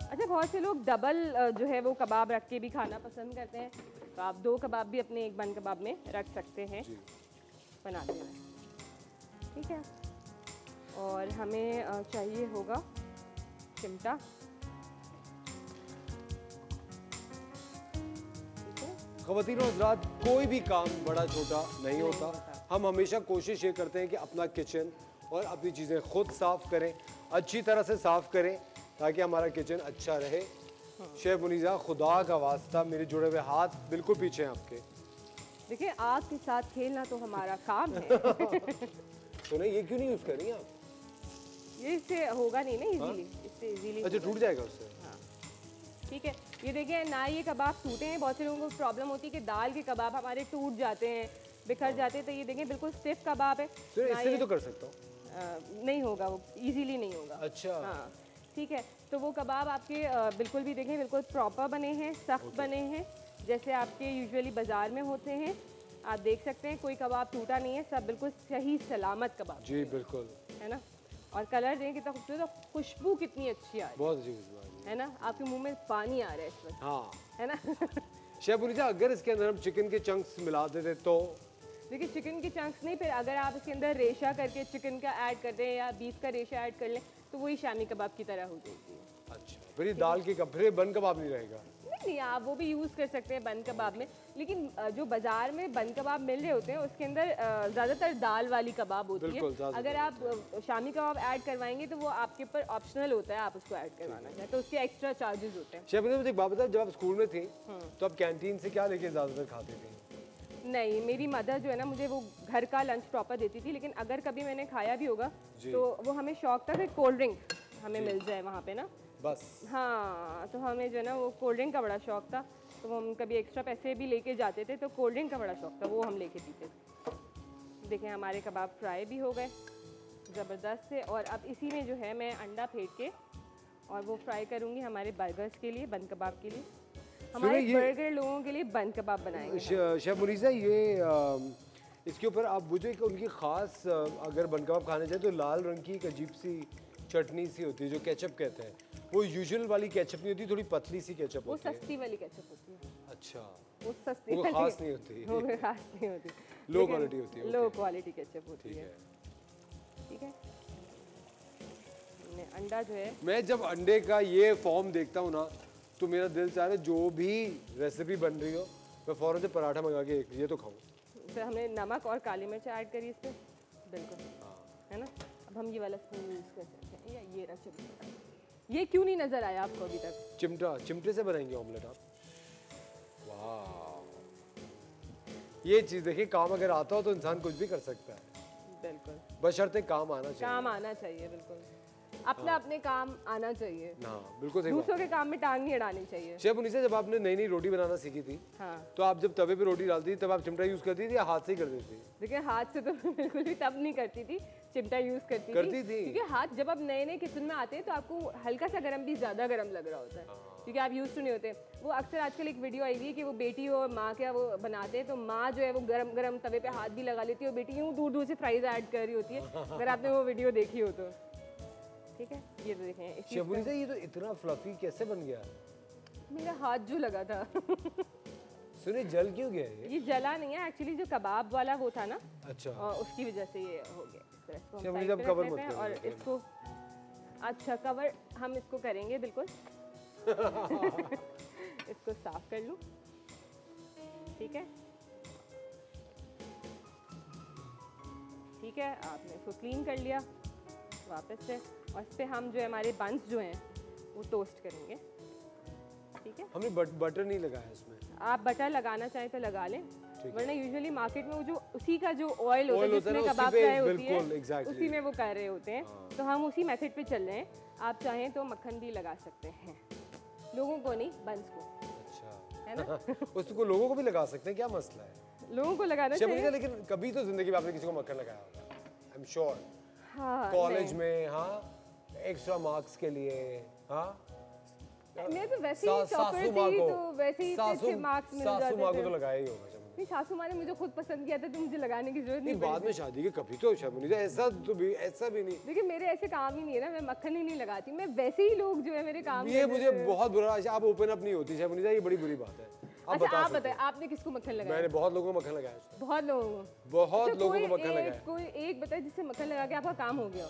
अच्छा, बहुत से लोग डबल जो है वो कबाब रख के भी खाना पसंद करते हैं, तो आप 2 कबाब भी अपने एक बन कबाब में रख सकते हैं बनाते हुए। ठीक है, और हमें चाहिए होगा चिमटा। ख़वातीन और हज़रात, कोई भी काम बड़ा छोटा नहीं होता। हम हमेशा कोशिश ये करते हैं कि अपना किचन और अपनी चीज़ें खुद साफ़ करें, अच्छी तरह से साफ़ करें ताकि हमारा किचन अच्छा रहे। शेफ मुनीज़ा, खुदा का वास्ता, मेरे जुड़े हुए हाथ बिल्कुल पीछे हैं आपके। देखिए, आग के साथ खेलना तो हमारा काम है। तो नहीं, ये क्यों नहीं यूज़ कर रही आप? ये इससे होगा नहीं ना इजीली, इससे इजीली अच्छा, टूट जाएगा उससे। ठीक है, ये देखिए ना, ये कबाब टूटे हैं। बहुत से लोगों को प्रॉब्लम होती है कि दाल के कबाब हमारे टूट जाते हैं, बिखर जाते हैं, तो ये देखिए बिल्कुल स्टिफ कबाब है। इससे भी तो कर सकता हूँ। नहीं होगा, वो इजीली नहीं होगा। अच्छा, हाँ ठीक है, तो वो कबाब आपके बिल्कुल भी देखें बिल्कुल प्रॉपर बने हैं, सख्त बने हैं, जैसे आपके यूजुअली बाजार में होते हैं। आप देख सकते हैं कोई कबाब टूटा नहीं है, सब बिल्कुल सही सलामत कबाब। जी बिल्कुल, है ना। और कलर दें कितना खूबसूरत, और खुशबू कितनी अच्छी आ रही है, बहुत अच्छी खुशबू है ना। आपके मुंह में पानी आ रहा है इस वक्त। हाँ, है ना। शेफ मुनीज़ा, अगर इसके अंदर हम चिकन के चंक्स मिला देते तो? देखिए, चिकन के चंक्स नहीं, फिर अगर आप इसके अंदर रेशा करके चिकन का ऐड कर दें या बीफ का रेशा ऐड कर लें तो वही शामी कबाब की तरह हो जाएगी। अच्छा, फिर ये दाल के कब, फिर बन कबाब नहीं रहेगा? नहीं, आप वो भी यूज़ कर सकते हैं बन कबाब में, लेकिन जो बाजार में बन कबाब मिल रहे होते हैं उसके अंदर ज़्यादातर दाल वाली कबाब होती है। अगर आप शामी कबाब ऐड करवाएंगे तो वो आपके ऊपर ऑप्शनल होता है, आप उसको ऐड करवाना चाहें तो उसके एक्स्ट्रा चार्जेस होते हैं। शेफ मुझे एक बात बताओ, जब आप स्कूल में थी तो आप कैंटीन से क्या लेके ज़्यादातर खाते थे? नहीं, मेरी मदर जो है ना मुझे वो घर का लंच प्रॉपर देती थी, लेकिन अगर कभी मैंने खाया भी होगा तो वो हमें शौक था कि कोल्ड ड्रिंक हमें मिल जाए वहाँ पे ना, बस। हाँ, तो हमें जो है ना वो कोल्ड ड्रिंक का बड़ा शौक था, तो हम कभी एक्स्ट्रा पैसे भी लेके जाते थे तो कोल्ड ड्रिंक का बड़ा शौक था, वो हम लेके पीते थे। देखें हमारे कबाब फ्राई भी हो गए ज़बरदस्त से, और अब इसी में जो है मैं अंडा फेंट के और वो फ्राई करूँगी हमारे बर्गर्स के लिए, बन कबाब के लिए, हमारे बर्गर लोगों के लिए बन कबाब बनाएंगे। शेफ मुनीज़ा, ये इसके ऊपर आप मुझे उनकी ख़ास अगर बन कबाब खाने जाए तो लाल रंग की एक अजीब सी चटनी सी होती है जो केचप कहते हैं, वो यूजुअल वाली केचप नहीं होती, थोड़ी पतली सी केचप होती है। वो सस्ती वाली केचप होती है। अच्छा, वो सस्ती, वो खास नहीं होती, वो खास नहीं होती, लो क्वालिटी होती है। लो क्वालिटी केचप होती है। ठीक है, अंडा जो है, मैं जब अंडे का ये फॉर्म देखता हूँ ना तो मेरा दिल चाह रहा है जो भी रेसिपी बन रही हो मैं फ़ौरन से पराठा मंगा के ये तो खाऊं। फिर हमने नमक और काली मिर्च ऐड करी इस पर, बिल्कुल, है ना। अब हम ये वाला स्पून यूज़ कर सकते हैं, या ये रहा चिमटा। ये क्यों नहीं नज़र आया आपको अभी तक? चिमटे से बनाएंगे ऑमलेट आप? वाह, ये चीज़ देखिए, काम अगर आता हो तो इंसान कुछ भी कर सकता है। बिल्कुल, बशर्ते काम आना चाहिए। काम आना चाहिए, बिल्कुल, अपना अपने काम आना चाहिए। हाँ बिल्कुल सही, दूसरों के काम में टांग नहीं अड़ानी चाहिए। शेफ मुनीसा, जब आपने नई नई रोटी बनाना सीखी थी, हाँ, तो आप जब तवे पे रोटी डालती थी तब आप चिमटा यूज करती थी या हाथ से ही करती थी? देखिए, हाथ से तो बिल्कुल भी तब नहीं करती थी, चिमटा यूज करती थी। क्योंकि हाथ, जब आप नए नए किचन में आते हैं तो आपको हल्का सा गर्म भी ज्यादा गर्म लग रहा होता है, क्योंकि आप यूज टू नहीं होते। वो अक्सर आजकल एक वीडियो आई हुई है कि वो बेटी और माँ क्या वो बनाते हैं, तो माँ जो है वो गरम गरम तवे पे हाथ भी लगा लेती है और बेटी यूँ दूर दूर से फ्राइज ऐड कर रही होती है, अगर आपने वो वीडियो देखी हो तो। ठीक है, ये तो देखें। शेफुनी से ये तो इतना फ्लफी कैसे बन गया? मेरा हाथ जो लगा था। सुनिए जल क्यों गया ये जला नहीं है एक्चुअली, जो कबाब वाला वो था ना, अच्छा, उसकी वजह से ये हो गया। शेफुनी जब कवर मत और इसको अच्छा कवर हम इसको करेंगे बिल्कुल। इसको साफ कर लूं, ठीक है, ठीक है। आपने इसको क्लीन कर लिया वापस से, और इस पे हम जो है हमारे बंस जो हैं वो टोस्ट करेंगे, ठीक है। हमने बटर नहीं लगाया इसमें। आप बटर लगाना चाहें तो लगा लें, वरना यूजुअली मार्केट में वो जो उसी का जो ऑयल होता है जिसमें कबाब फ्राई होती है, उसी में वो कर रहे होते हैं। तो हम उसी मेथड पे चल रहे हैं। आप चाहें तो मक्खन भी लगा सकते हैं, लोगों को नहीं, बंस को। अच्छा, है ना? उसको लोगों को भी लगा सकते हैं, क्या मसला है? लोगों को लगाना चाहिए। लेकिन कभी तो जिंदगी में आपने किसी को मक्खन लगाया होगा, आई एम श्योर। हाँ, कॉलेज में, हाँ, एक्स्ट्रा मार्क्स के लिए, हाँ। मैं तो वैसे ही टॉपर थी, तो वैसे ही अच्छे मार्क्स मिल जाते थे। सासू माँ को तो लगाया ही होगा। नहीं, सासू माँ ने मुझे खुद पसंद किया था, तो मुझे लगाने की जरूरत नहीं पड़ी। बाद में शादी के कभी तो शेफुनी ऐसा भी नहीं। देखिए मेरे ऐसे काम ही नहीं है ना, मैं मक्खन ही नहीं लगाती, मैं वैसे ही लोग जो है मेरे काम। ये मुझे बहुत बुरा, आप ओपन अप नहीं होती शेफुनी, ये बड़ी बुरी बात है। अच्छा आप बताएं, आपने किसको मक्खन लगाया? मैंने बहुत लोगों को मक्खन लगाया। बहुत लोगों को? बहुत लोगों को मक्खन लगाया। कोई एक बताए जिससे मक्खन लगा के आपका काम हो गया।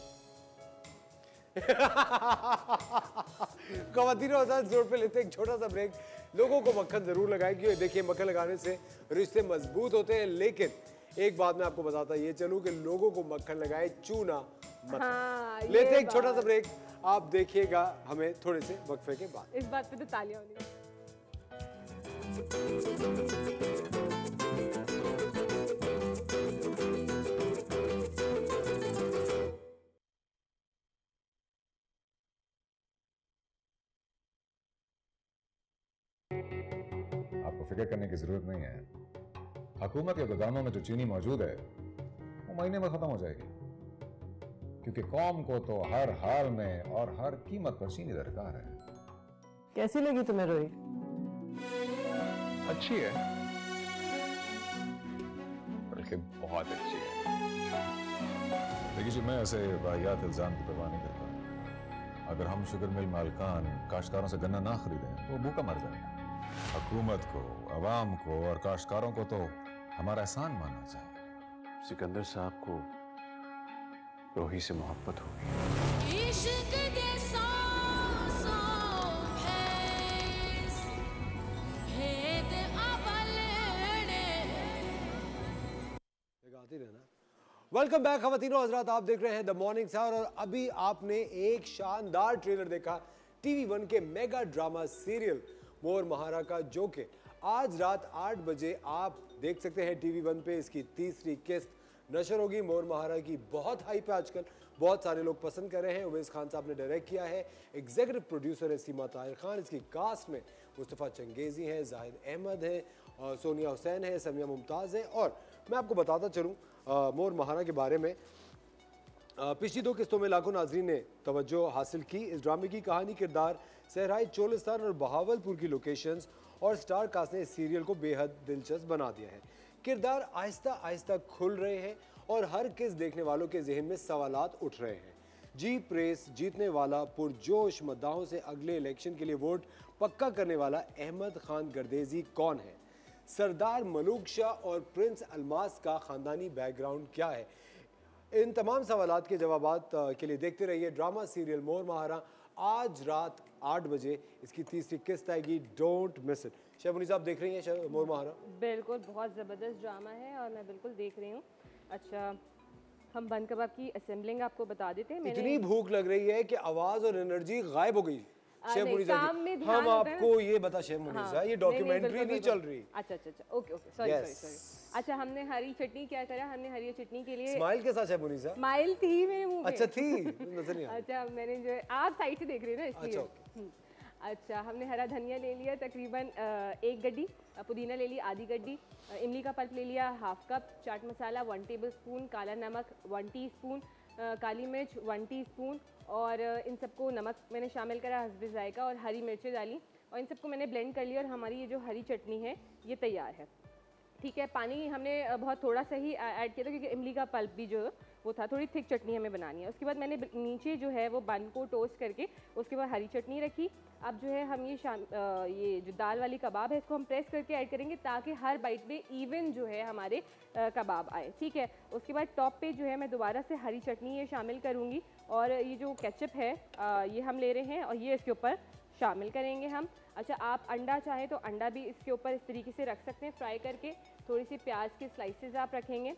ख़वातीनो हज़रात, जोर पे लेते एक छोटा सा ब्रेक। लोगों को मक्खन जरूर लगाएं, क्योंकि देखिए मक्खन लगाने से रिश्ते मजबूत होते हैं। लेकिन एक बात मैं आपको बताता ये चलूं कि लोगों को मक्खन लगाए, चूना मत। हाँ, लेते एक छोटा सा ब्रेक, आप देखिएगा हमें थोड़े से वक्फे के बाद। इस बात पे तो तालियां होनी। आपको फिक्र करने की जरूरत नहीं है। हुकूमत के गोदामों में जो चीनी मौजूद है वो महीने में खत्म हो जाएगी, क्योंकि कौम को तो हर हाल में और हर कीमत पर चीनी दरकार है। कैसी लगी तुम्हें रोही? अच्छी है, बल्कि बहुत अच्छी है। देखिए जी, मैं ऐसे वाहियात इल्जाम की परवाह नहीं करता। अगर हम शुगर मिल मालिकान काश्तकारों से गन्ना ना खरीदें तो वो भूखा मर जाएगा। हुकूमत को, अवाम को और काश्तकारों को तो हमारा एहसान मानना चाहिए। सिकंदर साहब को रोही से मोहब्बत होगी। वेलकम बैक ख़वातीनो हज़रात, आप देख रहे हैं द मॉर्निंग स्टार। और अभी आपने एक शानदार ट्रेलर देखा TV1 के मेगा ड्रामा सीरियल मोर महारा का, जो कि आज रात 8 बजे आप देख सकते हैं TV1 पे। इसकी तीसरी किस्त नशर होगी। मोर महारा की बहुत हाइप है आजकल, बहुत सारे लोग पसंद कर रहे हैं। उवैस खान साहब ने डायरेक्ट किया है, एग्जीक्यूटिव प्रोड्यूसर है सीमा ताहिर खान। इसकी कास्ट में मुस्तफ़ा चंगेज़ी हैं, जाहिद अहमद हैं, सोनिया हुसैन है, समिया मुमताज़ है। और मैं आपको बताता चलूँ मोर महारा के बारे में, पिछली 2 किस्तों में लाखों नाजरीन ने तवज्जो हासिल की। इस ड्रामे की कहानी, किरदार, सहराई चोलिस्तान और बहावलपुर की लोकेशंस और स्टार कास्ट ने इस सीरियल को बेहद दिलचस्प बना दिया है। किरदार आहिस्ता आहिस्ता खुल रहे हैं और हर किस देखने वालों के जहन में सवालात उठ रहे हैं। जीप रेस जीतने वाला पुरजोश मद्दाहों से अगले इलेक्शन के लिए वोट पक्का करने वाला अहमद खान गर्देजी कौन है? सरदार मलूक शाह और प्रिंस अलमास का ख़ानदानी बैकग्राउंड क्या है? इन तमाम सवालात के जवाबात के लिए देखते रहिए ड्रामा सीरियल मोर महारा। आज रात 8 बजे इसकी तीसरी किस्त आएगी, डोंट मिस इट। शेफुनी साहब देख रही हैं मोर महारा? बिल्कुल, बहुत ज़बरदस्त ड्रामा है और मैं बिल्कुल देख रही हूँ। अच्छा, हम बन कबाब की असेंबलिंग आपको बता देते हैं। इतनी भूख लग रही है कि आवाज़ और एनर्जी गायब हो गई। शेफ मुनीसा जी, हम आपको ये बता शेफ मुनीसा, ये डॉक्यूमेंट्री नहीं चल रही। अच्छा, ओके, सॉरी। अच्छा, हमने हरी चटनी क्या करा, हमने हरी चटनी के लिए स्माइल के साथ शेफ मुनीसा? स्माइल थी मेरे मुंह में। अच्छा थी, नजर नहीं आ रहा। अच्छा, मैंने जो आप साइड से देख रहे हैं ना इसलिए। अच्छा, हमने हरा धनिया ले लिया तकरीबन 1 गड्डी, पुदीना ले लिया आधी गड्डी, इमली का पल्प ले लिया ½ कप, चाट मसाला 1 टेबलस्पून, काला नमक 1 टीस्पून, काली मिर्च 1 टीस्पून, और इन सबको नमक मैंने शामिल करा हस्बे जायका, और हरी मिर्चें डाली और इन सबको मैंने ब्लेंड कर लिया और हमारी ये जो हरी चटनी है ये तैयार है। ठीक है, पानी हमने बहुत थोड़ा सा ही ऐड किया था क्योंकि इमली का पल्प भी जो वो था, थोड़ी थिक चटनी हमें बनानी है। उसके बाद मैंने नीचे जो है वो बन को टोस्ट करके उसके बाद हरी चटनी रखी। अब जो है हम ये जो दाल वाली कबाब है इसको हम प्रेस करके ऐड करेंगे ताकि हर बाइट में इवन जो है हमारे कबाब आए। ठीक है, उसके बाद टॉप पे जो है मैं दोबारा से हरी चटनी ये शामिल करूँगी और ये जो केचप है ये हम ले रहे हैं और ये इसके ऊपर शामिल करेंगे हम। अच्छा, आप अंडा चाहें तो अंडा भी इसके ऊपर इस तरीके से रख सकते हैं फ्राई करके। थोड़ी सी प्याज के स्लाइसेस आप रखेंगे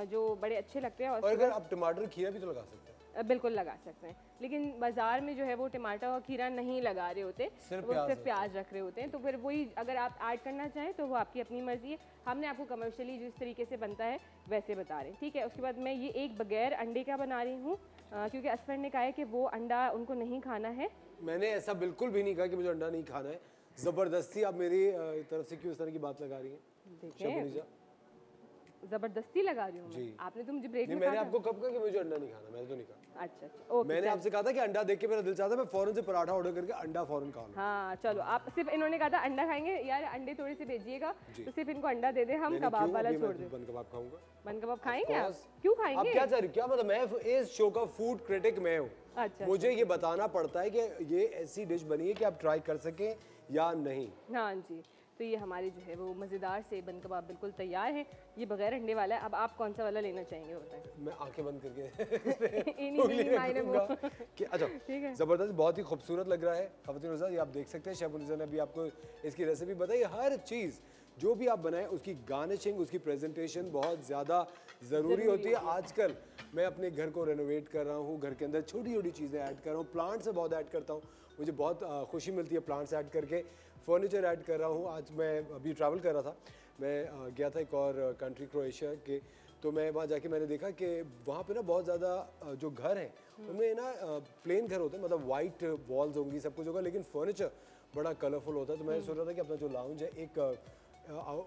जो बड़े अच्छे लगते हैं। और अगर आप टमाटर खीरा भी तो लगा सकते हैं। बिल्कुल लगा सकते हैं, लेकिन बाजार में जो है वो टमाटर और खीरा नहीं लगा रहे होते, वो सिर्फ प्याज रख रहे होते हैं। तो फिर वही अगर आप ऐड करना चाहें तो वो आपकी अपनी मर्जी है। हमने आपको कमर्शियली जिस तरीके से बनता है वैसे बता रहे हैं। ठीक है, उसके बाद मैं ये एक बगैर अंडे का बना रही हूँ क्योंकि असफर ने कहा है कि वो अंडा उनको नहीं खाना है। मैंने ऐसा बिल्कुल भी नहीं कहा कि मुझे अंडा नहीं खाना है। जबरदस्ती आप मेरी तरफ से क्यों इस तरह की बात लगा रही हैं? देखिए, जबरदस्ती लगा रही हूँ। आपने तो मुझे ब्रेक में मैंने आपको कब कहा कि मुझे अंडा नहीं खाना? मैंने तो नहीं कहा। अच्छा अच्छा, ओके। मैंने आपसे कहा था कि अंडा देख के मेरा दिल चाहता है मैं फौरन से पराठा ऑर्डर करके अंडा फौरन खा लूं। हाँ चलो, आप सिर्फ इन्होंने कहा था अंडा खाएंगे, यार अंडे थोड़े से भेजिएगा तो सिर्फ इनको अंडा दे दे, हम कबाब वाला छोड़ दें। बन कबाब खाऊंगा। बन कबाब खाएंगे आप? क्यों खाएंगे? आप क्या चाह रही? क्या मतलब मैं इस शो का फूड क्रिटिक मैं हूँ। अच्छा, मुझे ये बताना पड़ता है कि ये ऐसी डिश बनी है कि आप ट्राई कर सकें या नहीं। हाँ जी, तो ये हमारे जो है वो मज़ेदार से बन कबाब बिल्कुल तैयार है। ये बगैर अंडे वाला है। अब आप कौन सा वाला लेना चाहेंगे बताएं? मैं आंखें बंद करके अच्छा, जबरदस्त, बहुत ही खूबसूरत लग रहा है। ख़वातीन ये आप देख सकते हैं, शेफ उनिसा ने अभी आपको इसकी रेसिपी बताई। हर चीज़ जो भी आप बनाएं उसकी गार्निशिंग, उसकी प्रेजेंटेशन बहुत ज़्यादा ज़रूरी होती है। आजकल मैं अपने घर को रेनोवेट कर रहा हूँ, घर के अंदर छोटी छोटी चीज़ें ऐड कर रहा हूँ, प्लांट्स बहुत ऐड करता हूँ, मुझे बहुत खुशी मिलती है प्लांट्स ऐड करके। फर्नीचर ऐड कर रहा हूँ। आज मैं अभी ट्रैवल कर रहा था, मैं गया था एक और कंट्री क्रोएशिया के, तो मैं वहाँ जाके मैंने देखा कि वहाँ पे ना बहुत ज़्यादा जो घर हैं उनमें ना प्लेन घर होते हैं, मतलब वाइट वॉल्स होंगी, सब कुछ होगा, लेकिन फर्नीचर बड़ा कलरफुल होता है। तो मैं सोच रहा था कि अपना जो लाउंज है एक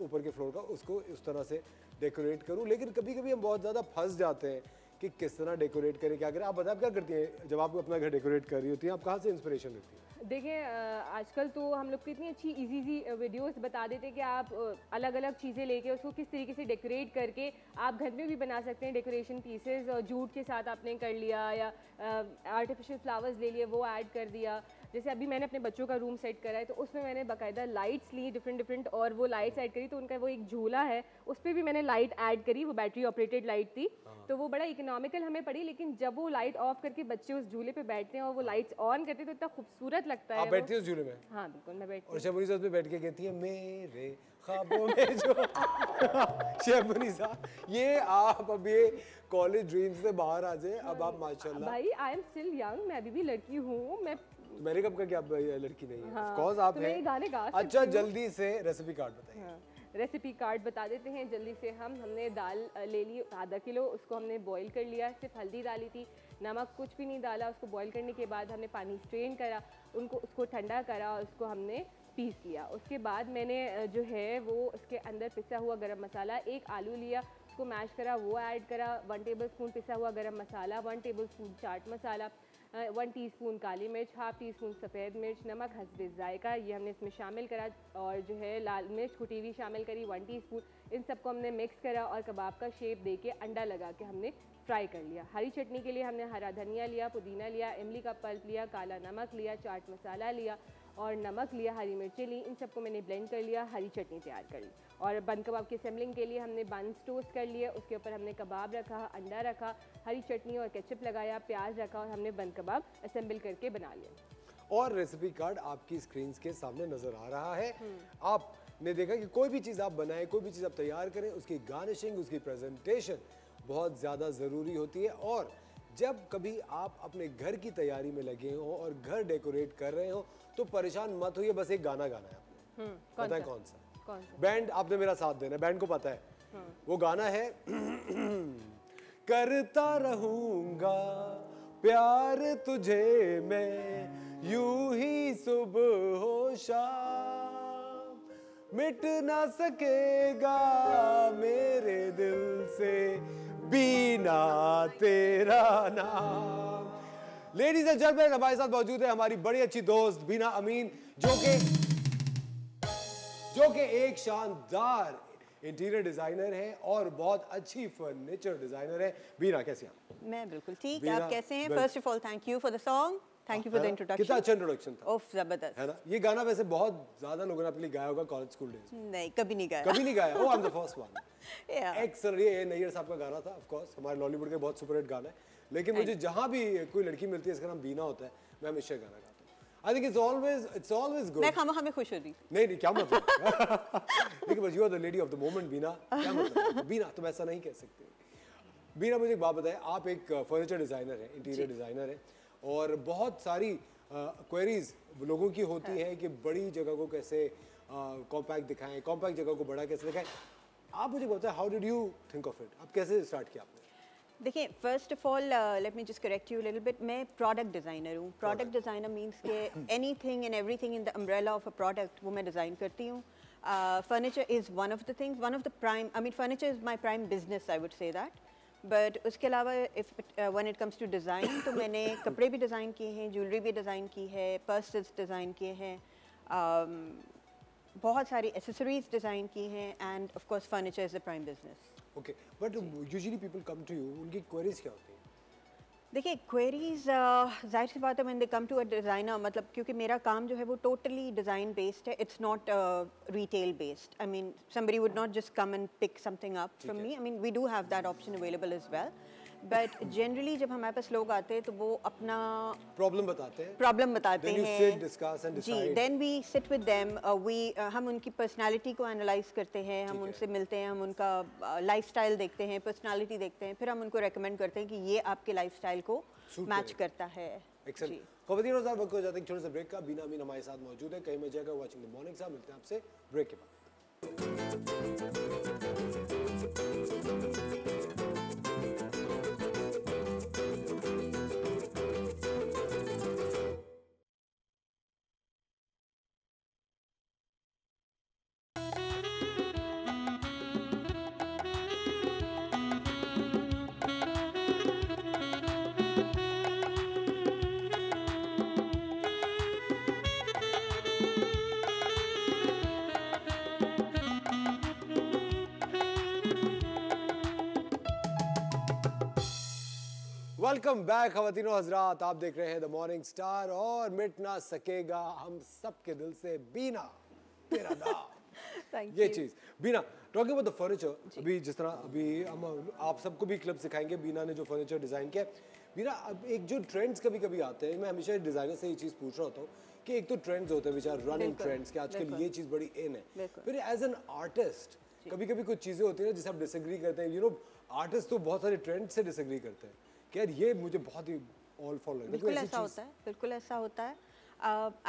ऊपर के फ्लोर का, उसको इस तरह से डेकोरेट करूँ। लेकिन कभी कभी हम बहुत ज़्यादा फंस जाते हैं कि किस तरह डेकोरेट करें, क्या करें। आप बताएं, आप क्या करती हैं जब आप अपना घर डेकोरेट कर रही होती हैं? आप कहाँ से इंस्पिरेशन लेती हैं? देखिए, आजकल तो हम लोग को इतनी अच्छी इजी वीडियोस बता देते हैं कि आप अलग अलग चीज़ें लेके उसको किस तरीके से डेकोरेट करके आप घर में भी बना सकते हैं। डेकोरेशन पीसेस जूट के साथ आपने कर लिया या आर्टिफिशियल फ्लावर्स ले लिए, वो ऐड कर दिया। जैसे अभी मैंने अपने बच्चों का रूम सेट करा है तो उसमें मैंने बाकायदा लाइट्स ली डिफरेंट और वो लाइट्स ऐड करी, तो उनका वो एक झूला है उस पर भी मैंने लाइट ऐड करी, वो बैटरी ऑपरेटेड लाइट थी। तो वो बड़ा इकोनॉमिकल हमें पड़ी, लेकिन जब वो लाइट ऑफ करके बच्चे उस झूले पे बैठते हैं और वो लाइट्स ऑन करते हैं तो इतना खूबसूरत लगता है। आप बैठती हैं उस झूले में? हाँ बिल्कुल, मैं बैठती हूँ। और शेफ उनिसा पे बैठ के कहती है मेरे ख्वाबों में जो शेफ उनिसा, ये आप अब ये कॉलेज ड्रीम्स से बाहर आ जाए। अब आप माशाल्लाह भाई, आई एम स्टिल यंग, मैं अभी भी लड़की हूँ। मैंने कब कहा कि आप लड़की नहीं है? हाँ, ऑफ कोर्स आप हैं। गाने गा अच्छा, जल्दी से रेसिपी कार्ड बताइए। हाँ, रेसिपी कार्ड बता देते हैं जल्दी से। हमने दाल ले ली आधा किलो, उसको हमने बॉईल कर लिया, सिर्फ हल्दी डाली थी, नमक कुछ भी नहीं डाला। उसको बॉईल करने के बाद हमने पानी स्ट्रेन करा, उसको ठंडा करा और उसको हमने पीस लिया। उसके बाद मैंने जो है वो उसके अंदर पिसा हुआ गरम मसाला, एक आलू लिया, उसको मैश करा, वो ऐड करा, 1 टेबलस्पून पिसा हुआ गरम मसाला, 1 टेबलस्पून चाट मसाला, 1 टीस्पून काली मिर्च, हाफ टीस्पून सफ़ेद मिर्च, नमक हस्बे जायका ये हमने इसमें शामिल करा, और जो है लाल मिर्च कुटी हुई शामिल करी 1 टीस्पून। इन सबको हमने मिक्स करा और कबाब का शेप दे के अंडा लगा के हमने फ्राई कर लिया। हरी चटनी के लिए हमने हरा धनिया लिया, पुदीना लिया, इमली का पल्प लिया, काला नमक लिया, चाट मसाला लिया और नमक लिया, हरी मिर्चें ली। इन सबको मैंने ब्लेंड कर लिया, हरी चटनी तैयार कर ली। और बन कबाब की असेंबलिंग के लिए हमने बन्स टोस्ट कर लिए, उसके ऊपर हमने कबाब रखा, अंडा रखा, हरी चटनी और केचप लगाया, प्याज रखा और हमने बन कबाब असेंबल करके बना लिया। और रेसिपी कार्ड आपकी स्क्रीन के सामने नजर आ रहा है। आपने देखा कि कोई भी चीज़ आप बनाएं, कोई भी चीज़ आप तैयार करें, उसकी गार्निशिंग, उसकी प्रेजेंटेशन बहुत ज़्यादा ज़रूरी होती है। और जब कभी आप अपने घर की तैयारी में लगे हों और घर डेकोरेट कर रहे हो तो परेशान मत होइए, बस एक गाना गाना है आपने। बताएं कौन सा? बैंड आपने मेरा साथ देना, बैंड को पता है। वो गाना है करता रहूंगा प्यार तुझे मैं यूं ही सुबह हो शाम, मिट ना सकेगा मेरे दिल से बिना तेरा नाम। लेडीज एंड जेंटलमैन, हमारे साथ मौजूद है हमारी बड़ी अच्छी दोस्त बीना अमीन, जो कि एक शानदार इंटीरियर डिजाइनर हैं और बहुत अच्छी फर्नीचर डिजाइनर है। बीना कैसी हैं? मैं बिल्कुल ठीक। बीना, आप कैसे हैं? बिल्कुल। First of all thank you for the song, thank you for the introduction. कितना अच्छा इंट्रोडक्शन था। ओफ जबरदस्त है ना? ये गाना वैसे बहुत ज्यादा लोगों ने अपने लिए गाया होगा कॉलेज स्कूल डेज में। नहीं, कभी नहीं गाया। कभी नहीं गाया? Oh, I am the first one. Yeah. एक्सर ये नैयर साहब का गाना था, ऑफ कोर्स हमारे लॉलीवुड के बहुत सुपरहिट गाना है, लेकिन मुझे जहां भी कोई लड़की मिलती है इसका नाम बीना होता है, मैं हमेशा गाना गाता हूं। I think it's always good. मैं खामखा में खुश हो रही। नहीं क्या मतलब लेकिन बस you are the lady of the moment Beena, क्या मतलब? बीना तुम ऐसा नहीं कह सकते। बीना मुझे एक बात बताएं, आप एक फर्नीचर डिजाइनर हैं, इंटीरियर डिजाइनर हैं, और बहुत सारी क्वेरीज लोगों की होती हैं कि बड़ी जगह को कैसे कॉम्पैक्ट दिखाएं, कॉम्पैक्ट जगह को बड़ा कैसे दिखाएं। आप मुझे बताएं, how did you think of it? आप कैसे स्टार्ट किया आपने? देखिए, first of all let me just correct you little bit. मैं प्रोडक्ट डिज़ाइनर हूँ। प्रोडक्ट डिज़ाइनर मीन्स के anything and everything in the umbrella of a product वो मैं डिज़ाइन करती हूँ। Furniture is one of the things, one of the prime, I mean furniture is my prime business, I would say that. But उसके अलावा when it comes to design, तो मैंने कपड़े भी डिज़ाइन किए हैं, ज्वेलरी भी डिज़ाइन की है, पर्सेस डिज़ाइन किए हैं, बहुत सारी एसेसरीज डिज़ाइन की हैं, and of course furniture is the prime business. Okay, but usually people come to you, उनकी क्वेरीज क्या होती हैं? देखिए, क्वेरीज जाहिर सी बात है, when they come to a designer, मतलब क्योंकि मेरा काम जो है वो टोटली डिज़ाइन बेस्ड है, it's not retail based. I mean somebody would not just come and pick something up from me. I mean we do have that option available as well, but generally जब हमारे पास लोग आते हैं तो वो अपना problem बताते हैं, then you sit, discuss and जी, decide. Then we sit with them, हम उनकी पर्सनालिटी को एनालाइज करते हैं, हम उनसे मिलते हैं, हम उनका लाइफस्टाइल देखते हैं, पर्सनालिटी देखते हैं, फिर हम उनको रेकमेंड करते हैं कि ये आपके लाइफस्टाइल को मैच करता है। एक्सेलेंट। खबरदार साहब, वक्त हो जाता है एक छोटे से ब्रेक का। बीना अमीन हमारे साथ मौजूद है, कहीं में जाएगा वाचिंग द मॉर्निंग साहब। मिलते हैं आपसे ब्रेक के बाद। वेलकम बैक खवातीनो हजरात, आप देख रहे हैं द मॉर्निंग स्टार, और मिट ना सकेगा हम सब के दिल से बीना तेरा नाम। ये चीज बीना, टॉकिंग अबाउट द फर्नीचर, अभी जिस तरह अभी हम आप सबको भी क्लिप सिखाएंगे बीना ने जो फर्नीचर डिजाइन किया। बीना, अब एक जो ट्रेंड्स कभी कभी आते हैं, मैं हमेशा डिजाइनर से ये चीज पूछ रहा होता हूँ कि एक तो ट्रेंड्स होते हैं विच आर रनिंग ट्रेंड्स, कि आजकल ये चीज बड़ी इन है, फिर एज एन आर्टिस्ट कभी कभी कुछ चीजें होती है ना जिसे आप डिसएग्री करते हैं। यू नो, आर्टिस्ट तो बहुत सारे ट्रेंड से डिसएग्री करते हैं कि यार ये मुझे बहुत ही ऑल फॉर लगता है। बिल्कुल ऐसा होता है, बिल्कुल ऐसा होता है।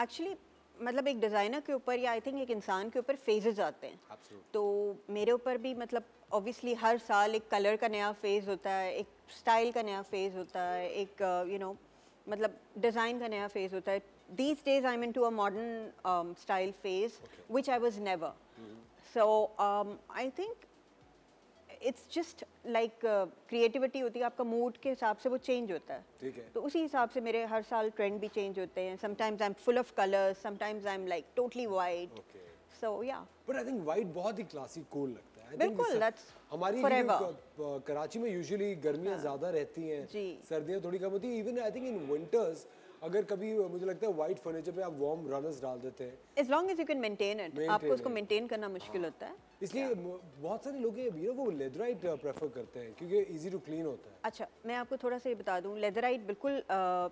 एक्चुअली मतलब एक डिज़ाइनर के ऊपर, या आई थिंक एक इंसान के ऊपर फेजेस आते हैं। तो मेरे ऊपर भी मतलब ऑब्वियसली हर साल एक कलर का नया फेज़ होता है, एक स्टाइल का नया फेज़ होता है, एक यू नो मतलब डिज़ाइन का नया फेज़ होता है। These days I am into a modern style phase which I was never. So I think it's just like creativity होती है, आपका मूड के हिसाब से वो चेंज होता है। ठीक है। तो उसी हिसाब से मेरे हर साल ट्रेंड भी चेंज होते हैं। Sometimes I am full of colours, sometimes I am like totally white. So yeah, but I think white बहुत ही क्लासी कूल लगता है। बिल्कुल, दैट्स हमारी कराची में यूजुअली गर्मियां ज्यादा रहती हैं, सर्दियां थोड़ी कम होती हैं। Even I think in winters अगर कभी मुझे लगता है वाइट फर्नीचर पे आप वार्म रनर्स डाल देते हैं, as long as you can maintain it, आपको उसको मेंटेन करना मुश्किल होता है। इसलिए बहुत सारे लोग ये वो लेदराइट प्रेफर करते हैं क्योंकि इजी टू क्लीन होता है। अच्छा, मैं आपको थोड़ा सा ये बता दूं, लेदराइट बिल्कुल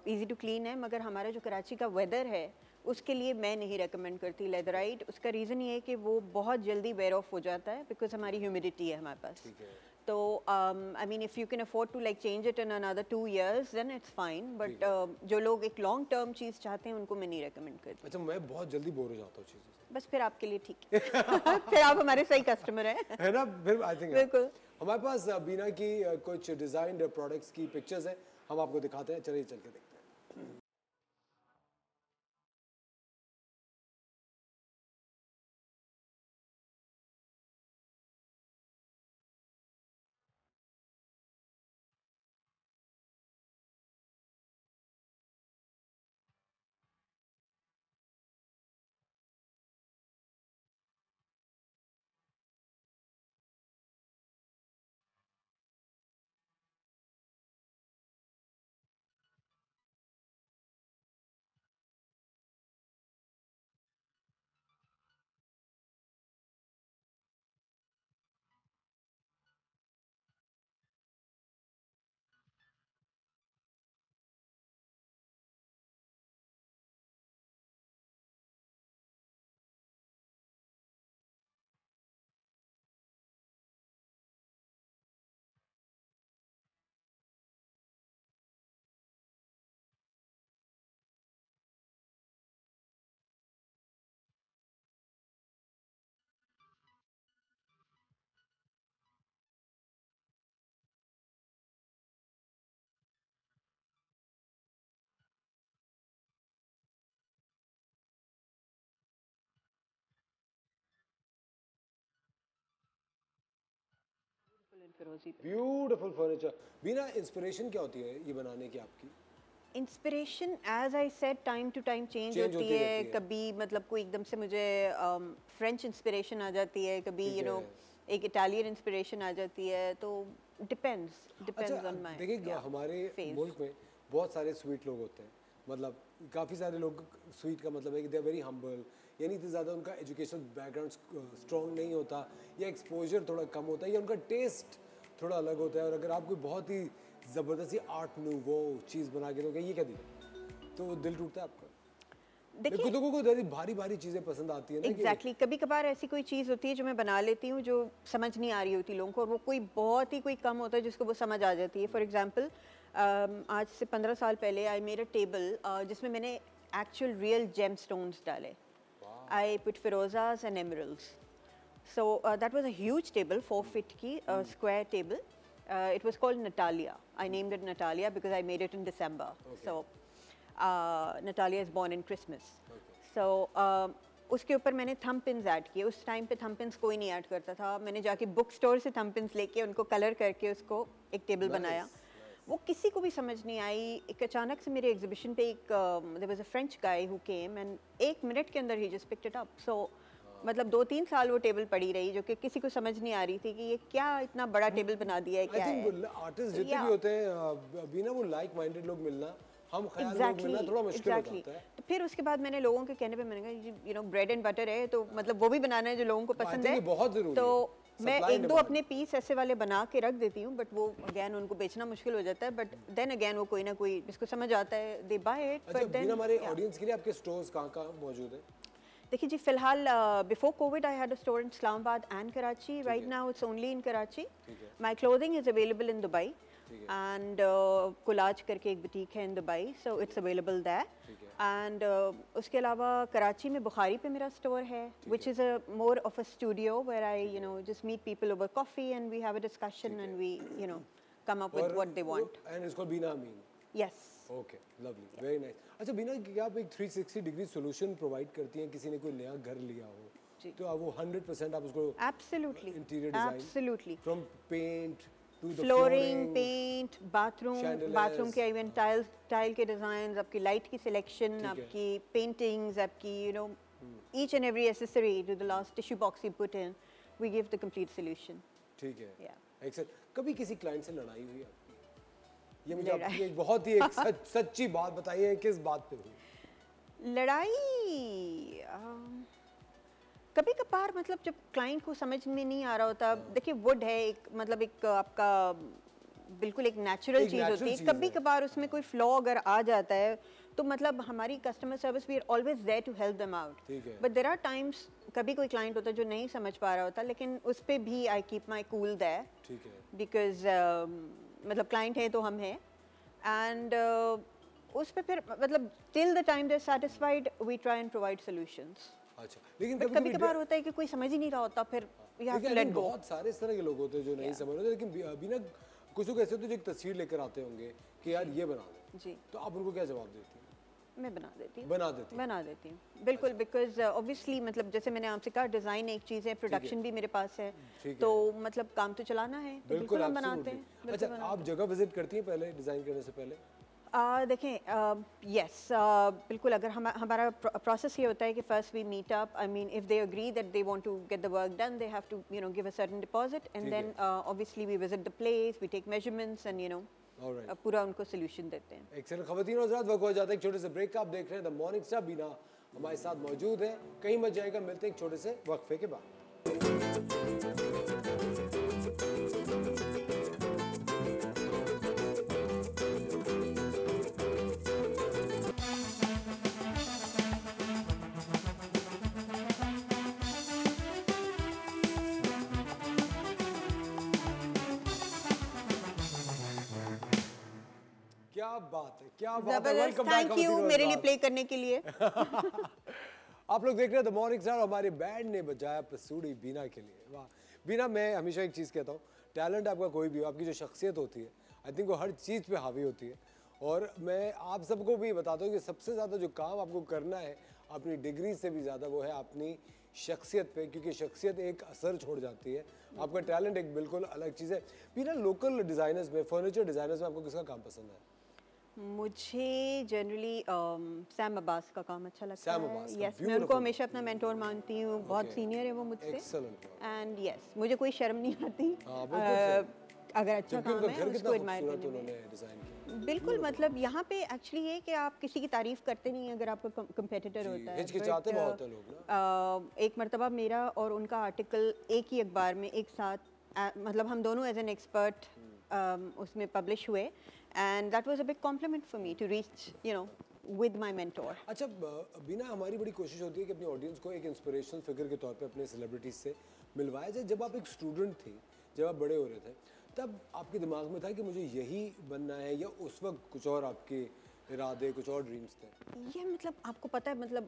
इजी टू क्लीन है, मगर हमारा जो कराची का वेदर है उसके लिए मैं नहीं रेकमेंड करती लेदराइट। उसका रीज़न ये है कि वो बहुत जल्दी वेयर ऑफ हो जाता है, बिकॉज हमारी ह्यूमिडिटी है हमारे पास। तो I mean if you can afford to like change it in another 2 years then it's fine, but जो लोग एक लॉन्ग टर्म चीज़ चाहते हैं उनको मैं नहीं रेकमेंड करती। अच्छा, मैं बहुत जल्दी बोर हो जाता हूँ चीज़ों से। बस फिर आपके लिए ठीक है फिर आप हमारे सही कस्टमर हैं, है ना? फिर आई थिंक बिल्कुल। हमारे पास बीना की कुछ डिजाइन्ड प्रोडक्ट्स की पिक्चर्स हैं, हम आपको दिखाते हैं। चलिए चल के देखते हैं। फिरोजी पे। Beautiful furniture. बीना, इंस्पिरेशन क्या होती है ये बनाने की आपकी? Inspiration as I said time to time change होती है। कभी मतलब कोई एकदम से मुझे फ्रेंच इंस्पिरेशन आ जाती है, कभी यू नो एक इटालियन इंस्पिरेशन आ जाती है, तो डिपेंड्स ऑन माय। देखिए हमारे मुल्क में बहुत सारे स्वीट लोग होते हैं, मतलब काफ़ी सारे लोग स्वीट का मतलब है कि दे आर वेरी हम्बल, यानी इतनी ज़्यादा उनका एजुकेशनल बैकग्राउंड स्ट्रॉन्ग नहीं होता, या एक्सपोजर थोड़ा कम होता है, या उनका टेस्ट थोड़ा अलग होता है। और अगर आप कोई बहुत ही ज़बरदस्ती आर्ट नूवो चीज़ बना के दोगे, ये क्या दी, तो दिल टूटता है आपका। देखिए लोगों को भारी भारी चीज़ें पसंद आती है ना। एग्जैक्टली कभी कभार ऐसी कोई चीज़ होती है जो मैं बना लेती हूँ जो समझ नहीं आ रही होती लोगों को, और वो कोई बहुत ही कोई कम होता है जिसको वो समझ आ जाती है। फॉर एग्जाम्पल आज से 15 साल पहले आई मेड अ टेबल जिसमें मैंने एक्चुअल रियल जेम स्टोन्स डाले। आई पुट फिरोजास and emeralds, so that was a huge table, 4 feet की square table. It was called Natalia. I named it Natalia because I made it in December. Okay. So Natalia is born in Christmas. Okay. So उसके ऊपर मैंने thumb pins add किए. उस time पे thumb pins कोई नहीं add करता था. मैंने जाके बुक स्टोर से थंब पिन्स लेके उनको कलर करके उसको एक टेबल बनाया. वो किसी को भी समझ नहीं आई. एक अचानक से मेरे एग्जीबिशन पे एक there was a French guy who came and 1 minute के अंदर he just picked it up. So मतलब 2-3 साल वो टेबल पड़ी रही, जो कि किसी को समझ नहीं आ रही थी कि ये क्या इतना बड़ा टेबल बना दिया है, क्या है. आर्टिस्ट जितने भी होते हैं बिना वो लाइक माइंडेड लोग मिलना, हम ख्याल लोग मिलना थोड़ा मुश्किल हो जाता है. तो फिर उसके बाद मैंने लोगों के कहने पे मैंने कहा you know bread and butter है, तो मतलब वो भी बनाना है जो लोगों को पसंद है. बहुत जरूरी है. तो मैं 1-2 अपने पीस ऐसे वाले बना के रख देती हूँ, बट वो अगेन उनको बेचना मुश्किल हो जाता है. बट देन अगेन वो कोई ना कोई जिसको समझ आता है दे बाय इट. बट देन हमारे ऑडियंस के लिए आपके स्टोर्स कहाँ मौजूद हैं? देखिए जी, फिलहाल before Covid I had a store in Islamabad and Karachi. Right now it's only in Karachi. My clothing is available in Dubai and Collage करके एक बुटीक है in Dubai, so it's available there. And उसके अलावा कराची में बुखारी पे मेरा स्टोर है, which is a more of a studio where I you know just meet people over coffee and we have a discussion and we you know come up with what they want. And it's called Bina Ameen. Yes. Okay, lovely, very nice. अच्छा बीना, क्या आप एक 360 degree solution provide करती हैं? किसी ने कोई नया घर लिया हो तो आप वो 100% आप उसको absolutely interior design absolutely from paint to the flooring, paint, bathroom के इवन टाइल के डिजाइन, आपकी लाइट की सिलेक्शन, आपकी पेंटिंग्स, आपकी you know each and every accessory to the last tissue box you put in, we give the complete solution. ठीक है. Excellent. कभी किसी क्लाइंट से लड़ाई हुई है? ये मुझे आपकी एक बहुत ही एक सच्ची बात बताइए, किस बात पे हुई लड़ाई? कभी कभार मतलब जब क्लाइंट को समझ में नहीं आ रहा होता. देखिए वुड है एक, मतलब एक आपका बिल्कुल एक नेचुरल चीज़ होती है. कभी कभार उसमें कोई फ्लॉ अगर आ जाता है तो मतलब हमारी customer service we are always there to help them out. But there are times कभी कोई क्लाइंट होता है जो नहीं समझ पा रहा होता, लेकिन उस पर भी I keep my cool there. ठीक है. बिकॉज मतलब क्लाइंट है तो हम हैं. एंड उस पे फिर मतलब till the time they satisfied we try and provide solutions. अच्छा, लेकिन कभी कभार होता है कि कोई समझ ही नहीं रहा होता, फिर you have to let go. बहुत सारे इस तरह के लोग होते हैं जो नहीं समझ रहे, लेकिन बिना कुछ लोग ऐसे होते हैं जो एक तस्वीर लेकर आते होंगे कि यार ये बना दे जी, तो आप उनको क्या जवाब देती हैं? मैं बना देती हूँ. बना देती हूँ बिल्कुल. बिकॉज ऑब्वियसली मतलब जैसे मैंने आपसे कहा डिज़ाइन एक चीज़ है, प्रोडक्शन भी मेरे पास है, तो मतलब काम तो चलाना है, तो बिल्कुल हम बनाते हैं. अच्छा, आप जगह विजिट करती हैं पहले डिज़ाइन करने से पहले? देखें यस बिल्कुल. अगर हमारा प्रोसेस ये होता है कि first we meet up. I mean if they agree that they want to get the work done, they have to you know give a certain deposit and then obviously we visit the place, we take measurements and you know पूरा उनको solution देते हैं. Excellent. ख़वातीन और हज़रात, वक्त हो जाता है एक छोटे से ब्रेक का. आप देख रहे हैं द मॉर्निंग स्टार. बीना हमारे साथ मौजूद है, कहीं मत जाएगा. मिलते हैं एक छोटे से वक्फे के बाद. क्या बात है, क्या बात है. Welcome back. थैंक यू मेरे लिए प्ले करने के लिए. आप लोग देख रहे हैं द मॉर्निंग स्टार. हमारे बैंड ने बजाया पसूड़ी बीना के लिए. वाह बीना, मैं हमेशा एक चीज़ कहता हूँ, टैलेंट आपका कोई भी हो, आपकी जो शख्सियत होती है आई थिंक वो हर चीज़ पे हावी होती है. और मैं आप सबको भी बताता हूँ कि सबसे ज़्यादा जो काम आपको करना है अपनी डिग्री से भी ज़्यादा, वो है अपनी शख्सियत पे, क्योंकि शख्सियत एक असर छोड़ जाती है। आपका टैलेंट एक बिल्कुल अलग चीज़ है। बीना, लोकल डिज़ाइनर्स में, फर्नीचर डिज़ाइनर्स में आपको किसका काम पसंद है? मुझे जनरली सैम अब्बास का काम अच्छा लगता सैम है। अब्बास का, यस, मैं उनको हमेशा अपना मेंटोर मानती हूँ। बहुत सीनियर है वो मुझसे। एक्सीलेंट। एंड यस, मुझे कोई शर्म नहीं आती अगर अच्छा काम है उसको एडमायर करने में। उन्होंने डिज़ाइन किया। बिल्कुल, मतलब यहाँ पे एक्चुअली ये कि आप किसी की तारीफ करते नहीं अगर आपका कंपेटिटर होता है। हिचकिचाते बहुत हैं लोग ना। एक मर्तबा मेरा और उनका आर्टिकल एक ही अखबार में एक साथ, मतलब हम दोनों एज एन एक्सपर्ट उसमें पब्लिश हुए, and that was a big compliment for me to reach with my mentor. अच्छा बीना, हमारी बड़ी कोशिश होती है कि अपनी ऑडियंस को एक इंस्पिरेशनल फिगर के तौर पे अपने सेलिब्रिटीज से मिलवाया जाए। जब आप एक स्टूडेंट थे, जब आप बड़े हो रहे थे, तब आपके दिमाग में था कि मुझे यही बनना है, या उस वक्त कुछ और आपके इरादे, कुछ और ड्रीम्स थे? ये मतलब आपको पता है, मतलब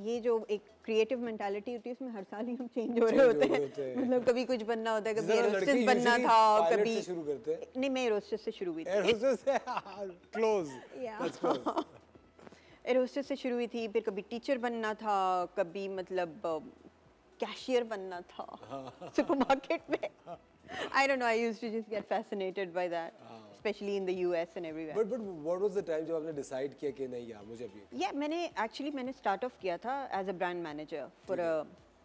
ये जो एक क्रिएटिव मेंटालिटी होती है उसमें हर साल ही हम चेंज हो रहे होते हैं। मतलब कभी कुछ बनना होता है, कभी एरोस्टेस बनना था, कभी शुरू करते हैं। नहीं, मैं एरोस्टेस से शुरू हुई थी। एरोस्टेस से क्लोज, दैट्स क्लोज। एरोस्टेस से शुरू हुई थी, फिर कभी टीचर बनना था, कभी मतलब कैशियर बनना था सुपरमार्केट में। I don't know, I used to just get fascinated by that, especially in the US and everywhere. But what was the time जब आपने decide किया कि नहीं यार मुझे अभी? Yeah, मैंने start off किया था as a brand manager for a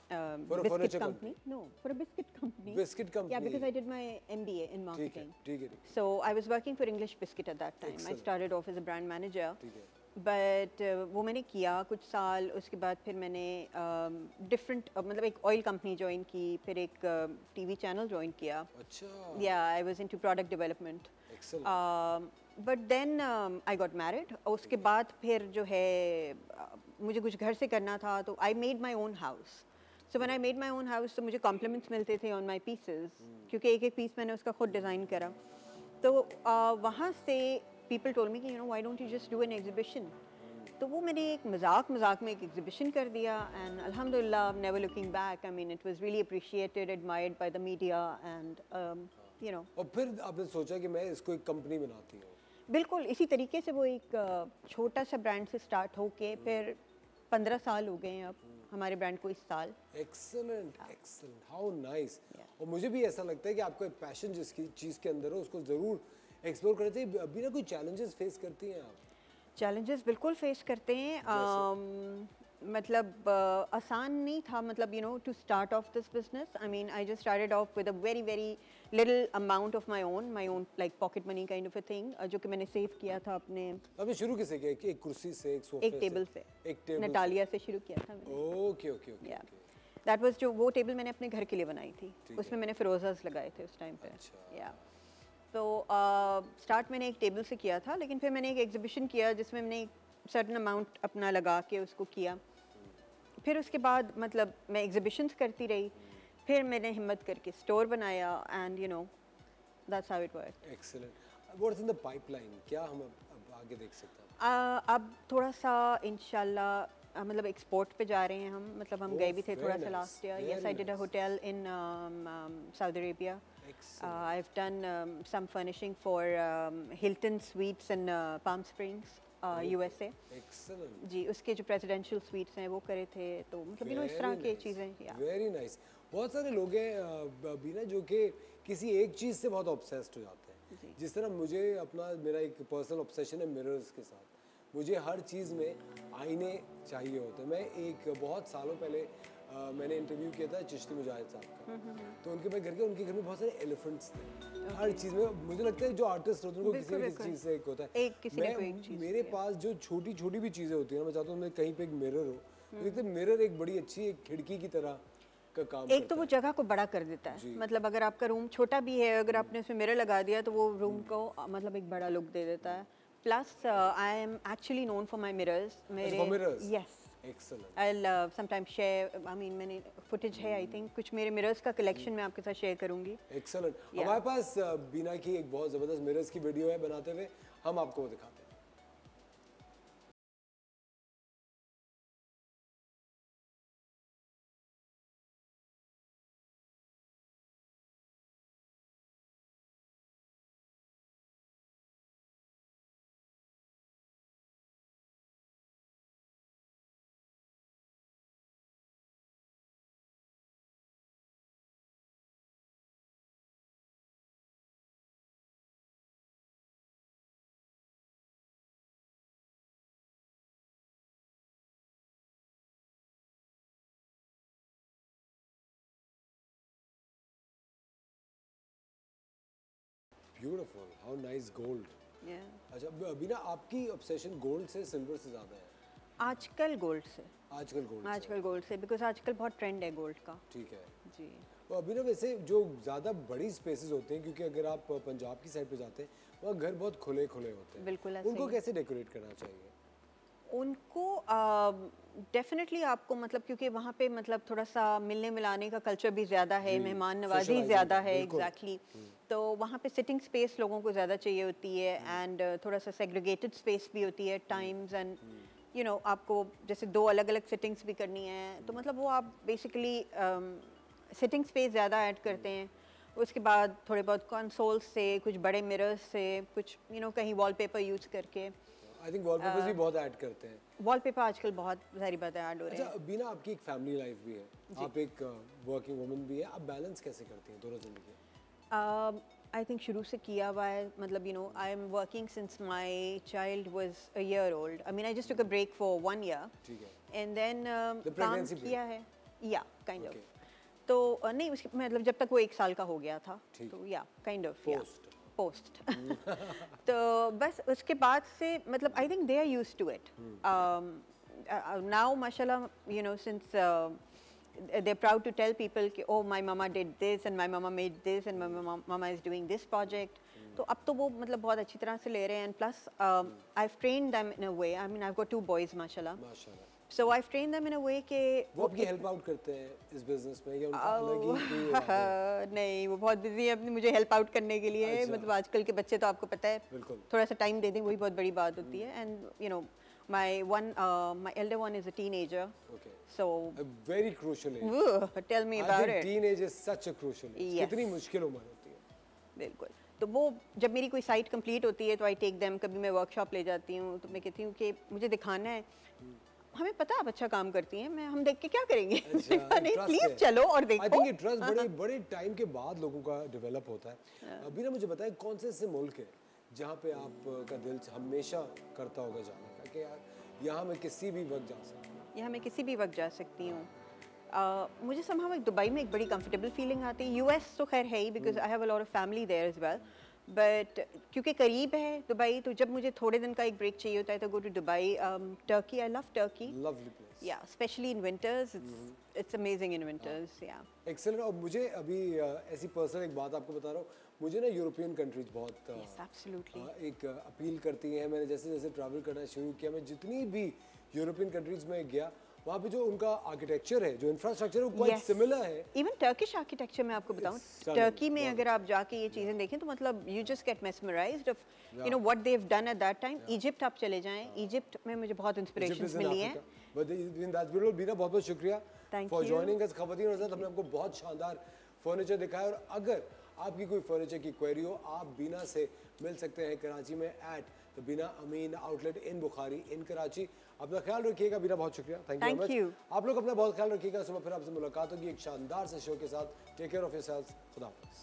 biscuit company. No, for a biscuit company. Biscuit company. Yeah, because I did my MBA in marketing. ठीक है। So I was working for English Biscuit at that time. Excellent. I started off as a brand manager. ठीक है। But वो मैंने किया कुछ साल, उसके बाद फिर मैंने डिफरेंट मतलब एक ऑयल कंपनी ज्वाइन की, फिर एक टीवी चैनल ज्वाइन किया। अच्छा। या I was into product development. But then I got married. उसके बाद फिर जो है मुझे कुछ घर से करना था, तो I made my own house. So when I made my own house तो मुझे कॉम्प्लीमेंट्स मिलते थे ऑन माई पीसेस, क्योंकि एक एक पीस मैंने उसका खुद डिज़ाइन करा। तो वहाँ से people told me कि why don't you just do an exhibition? तो वो मैंने एक मजाक में एक एग्जीबिशन कर दिया, and alhamdulillah, never looking back. I mean, it was really appreciated, admired by the media, and और फिर आपने सोचा कि मैं इसको एक कंपनी बनाती हूँ? बिल्कुल इसी तरीके से वो एक छोटा सा ब्रांड से स्टार्ट होके फिर 15 साल हो गए हैं अब हमारे ब्रांड को इस साल। Excellent, how nice. और मुझे भी ऐसा लगता है कि आपको एक पैशन जिसकी चीज़ के अंदर हो उसको ज़रूर एक्सप्लोर करना चाहिए। अभी ना कोई चैलेंजेस फेस करती हैं आप? चैलेंजेस बिल्कुल फेस करते हैं। मतलब आसान नहीं था, मतलब to start off this business. I mean I just started off with a very very little amount of my own like pocket money kind of a thing, जो कि मैंने सेव किया था अपने। अभी शुरू किससे किया? एक कुर्सी से, एक सोफे से, एक टेबल से, एक टेबल नटालिया से शुरू किया था मैंने। ओके। दैट वाज जो वो टेबल मैंने अपने घर के लिए बनाई थी, उसमें मैंने फिरोजास लगाए थे उस टाइम पे। या तो स्टार्ट मैंने एक टेबल से किया था, लेकिन फिर मैंने एक एग्जीबिशन किया जिसमें मैंने एक सर्टन अमाउंट अपना लगा के उसको किया। फिर उसके बाद मतलब मैं एग्जीबिशंस करती रही, फिर मैंने हिम्मत करके स्टोर बनाया, and that's how it worked. Excellent. What is in the pipeline? क्या हम अब आगे देख सकते हैं? अब थोड़ा सा इंशाल्लाह मतलब एक्सपोर्ट पे जा रहे हैं हम। मतलब हम गए भी थे थोड़ा सा last year. Yes, I did a hotel in Saudi Arabia. I've done some furnishing for Hilton Suites in Palm Springs, USA. Excellent. जी, उसके जो presidential suites हैं वो करे थे, तो मतलब इस तरह की चीज़ें। Very nice. बहुत सारे लोग हैं बीना जो कि किसी एक चीज़ से बहुत obsessed हो जाते हैं। जिस तरह मुझे मेरा एक पर्सनल ऑब्सेशन है मिरर्स के साथ। मुझे हर चीज़ में आईने चाहिए होते हैं। मैं एक बहुत सालों पहले मैंने इंटरव्यू किया था चिश्ती मुजाहिद साहब का, तो उनके घर में बहुत सारे एलिफेंट्स थे। हर चीज़ में मुझे लगता है जो आर्टिस्ट होते हैं उनको किसी न किसी चीज़ से एक होता है। मेरे पास जो छोटी छोटी भी चीज़ें होती हैं ना, मैं चाहता हूँ कहीं पे एक मिरर हो। देखते मिरर एक बड़ी अच्छी एक खिड़की की तरह का काम एक तो वो जगह को बड़ा कर देता है। मतलब अगर आपका रूम छोटा भी है, अगर आपने उसमें मिरर लगा दिया तो वो रूम को मतलब एक बड़ा लुक दे देता है। Plus I am actually known for my mirrors. Yes, Excellent. I'll sometimes share. I mean, मैंने footage है, I think कुछ मेरे मिरर्स का कलेक्शन मैं आपके साथ शेयर करूँगी। Excellent. हमारे पास बीना की एक बहुत ज़बरदस्त मिरर्स की वीडियो है बनाते हुए, हम आपको वो दिखाते हैं। Beautiful, how nice, gold. अच्छा अभी ना आपकी ऑब्सेशन गोल्ड से सिल्वर से ज़्यादा है? आजकल गोल्ड से। आजकल गोल्ड से बिकॉज आजकल बहुत ट्रेंड है गोल्ड का। ठीक है जी। तो अभी ना वैसे जो ज़्यादा बड़ी स्पेसेस होते हैं, क्योंकि अगर आप पंजाब की साइड पे जाते हैं वहाँ घर बहुत खुले खुले होते हैं, बिल्कुल ऐसे उनको ही। कैसे डेकोरेट करना चाहिए? उनको डेफिनेटली आपको मतलब क्योंकि वहाँ पे मतलब थोड़ा सा मिलने मिलाने का कल्चर भी ज़्यादा है, मेहमान नवाजी ज़्यादा है, एग्जैक्टली तो वहाँ पे सिटिंग स्पेस लोगों को ज़्यादा चाहिए होती है एंड थोड़ा सा सेग्रीगेटेड स्पेस भी होती है टाइम्स एंड यू नो आपको जैसे 2 अलग अलग सिटिंग्स भी करनी है तो मतलब वो आप बेसिकली सिटिंग स्पेस ज़्यादा ऐड करते हैं। उसके बाद थोड़े बहुत कंसोल्स से, कुछ बड़े मिरर्स से, कुछ यू नो कहीं वॉलपेपर यूज़ करके। आई थिंक वॉलपेपर्स भी बहुत ऐड करते हैं। वॉलपेपर आजकल बहुत सारी बातें ऐड हो रही हैं। अच्छा अभी ना आपकी एक फैमिली लाइफ भी है, आप एक वर्किंग वुमन भी है, आप बैलेंस कैसे करती हैं दोनों जिंदगी? आई थिंक शुरू से किया हुआ है, मतलब you know I am working since my child was a year old. I mean I just took a break for 1 year ठीक है एंड देन काम किया है या काइंड ऑफ। तो नहीं उसके मतलब जब तक वो 1 साल का हो गया था तो या काइंड ऑफ पोस्ट तो बस उसके बाद से मतलब I think they are used to it now माशाल्लाह you know since they're proud to tell people कि oh my mama did this and my mama made this and my mama is doing this project तो अब तो वो मतलब बहुत अच्छी तरह से ले रहे हैं and plus I've trained them in a way, I mean I've got 2 boys माशाल्लाह so I've trained them in a way कि वो आपकी हेल्प आउट करते हैं इस बिजनेस में या उनका अलग ही नहीं वो बहुत बिजी है अपनी मुझे हेल्प आउट करने के लिए। मतलब आजकल के बच्चे तो आपको पता है थोड़ा सा टाइम दे दें वही बहुत बड़ी बात होती है and you no my elder one is a teenager. Okay. So a very crucial age. Tell me about it. Teenage is such a crucial age. Yes. कितनी मुश्किल उम्र होती है। बिल्कुल। तो वो जब मेरी कोई साइट कंप्लीट होती है तो आई टेक देम, कभी मैं वर्कशॉप ले जाती हूँ तो मैं कहती हूँ कि मुझे दिखाना है, हमें पता है आप अच्छा काम करती हैं, मैं हम देख के क्या करेंगे। नहीं प्लीज चलो और देखो। आई थिंक ये ट्रस्ट बड़े टाइम के बाद लोगों का डेवलप होता है। अभी ना मुझे बताएं कौन से ऐसे मुल्क है जहाँ पे आपका दिल हमेशा करता होगा जाने का कि यार यहाँ मैं किसी भी वक्त जा सकती हूँ? यहाँ मैं किसी भी वक्त जा सकती हूँ। मुझे somehow दुबई में एक बड़ी कंफर्टेबल फीलिंग आती है। यूएस तो खैर है ही because I have a lot of family there as well, but क्योंकि करीब है दुबई तो जब मुझे थोड़े दिन का एक ब्रेक चाहिए होता है तो go to Dubai. Turkey, I love Turkey. Lovely place. Yeah specially in winters, it's amazing in winters. Yeah excellent. और मुझे अभी ऐसी पर्सनल एक बात आपको बता रहा हूँ, मुझे ना यूरोपियन कंट्रीज बहुत एक अपील करती हैं। मैंने जैसे जैसे ट्रैवल करना शुरू किया, मैं जितनी भी यूरोपियन कंट्रीज में गया वहाँ पे जो उनका आर्किटेक्चर है, जो इंफ्रास्ट्रक्चर है वो क्वाइट सिमिलर है। इवन टर्किश आर्किटेक्चर में आपको बताऊँ, टर्की में अगर आप जाके ये चीज़ें देखें तो मतलब you just get mesmerised of you know what they have done at that time. Egypt आप चले जाएं, इजिप्ट में मुझे बहुत इंस्पिरेशंस मिली हैं। बीना बहुत बहुत शुक्रिया फॉर जॉइनिंग अस। ख़वातीन और हज़रात, हमने आपको बहुत शानदार फर्नीचर दिखाया और अगर आपकी कोई फर्नीचर की क्वेरी हो आप बीना से मिल सकते हैं कराची में at the Beena Amin outlet in Bukhari in Karachi. अपना ख्याल रखिएगा। बीना बहुत शुक्रिया, थैंक यू। आप लोग अपना बहुत ख्याल रखिएगा। सुबह फिर आपसे मुलाकात होगी एक शानदार से शो के साथ। Take care of yourselves. खुदा हाफिज़।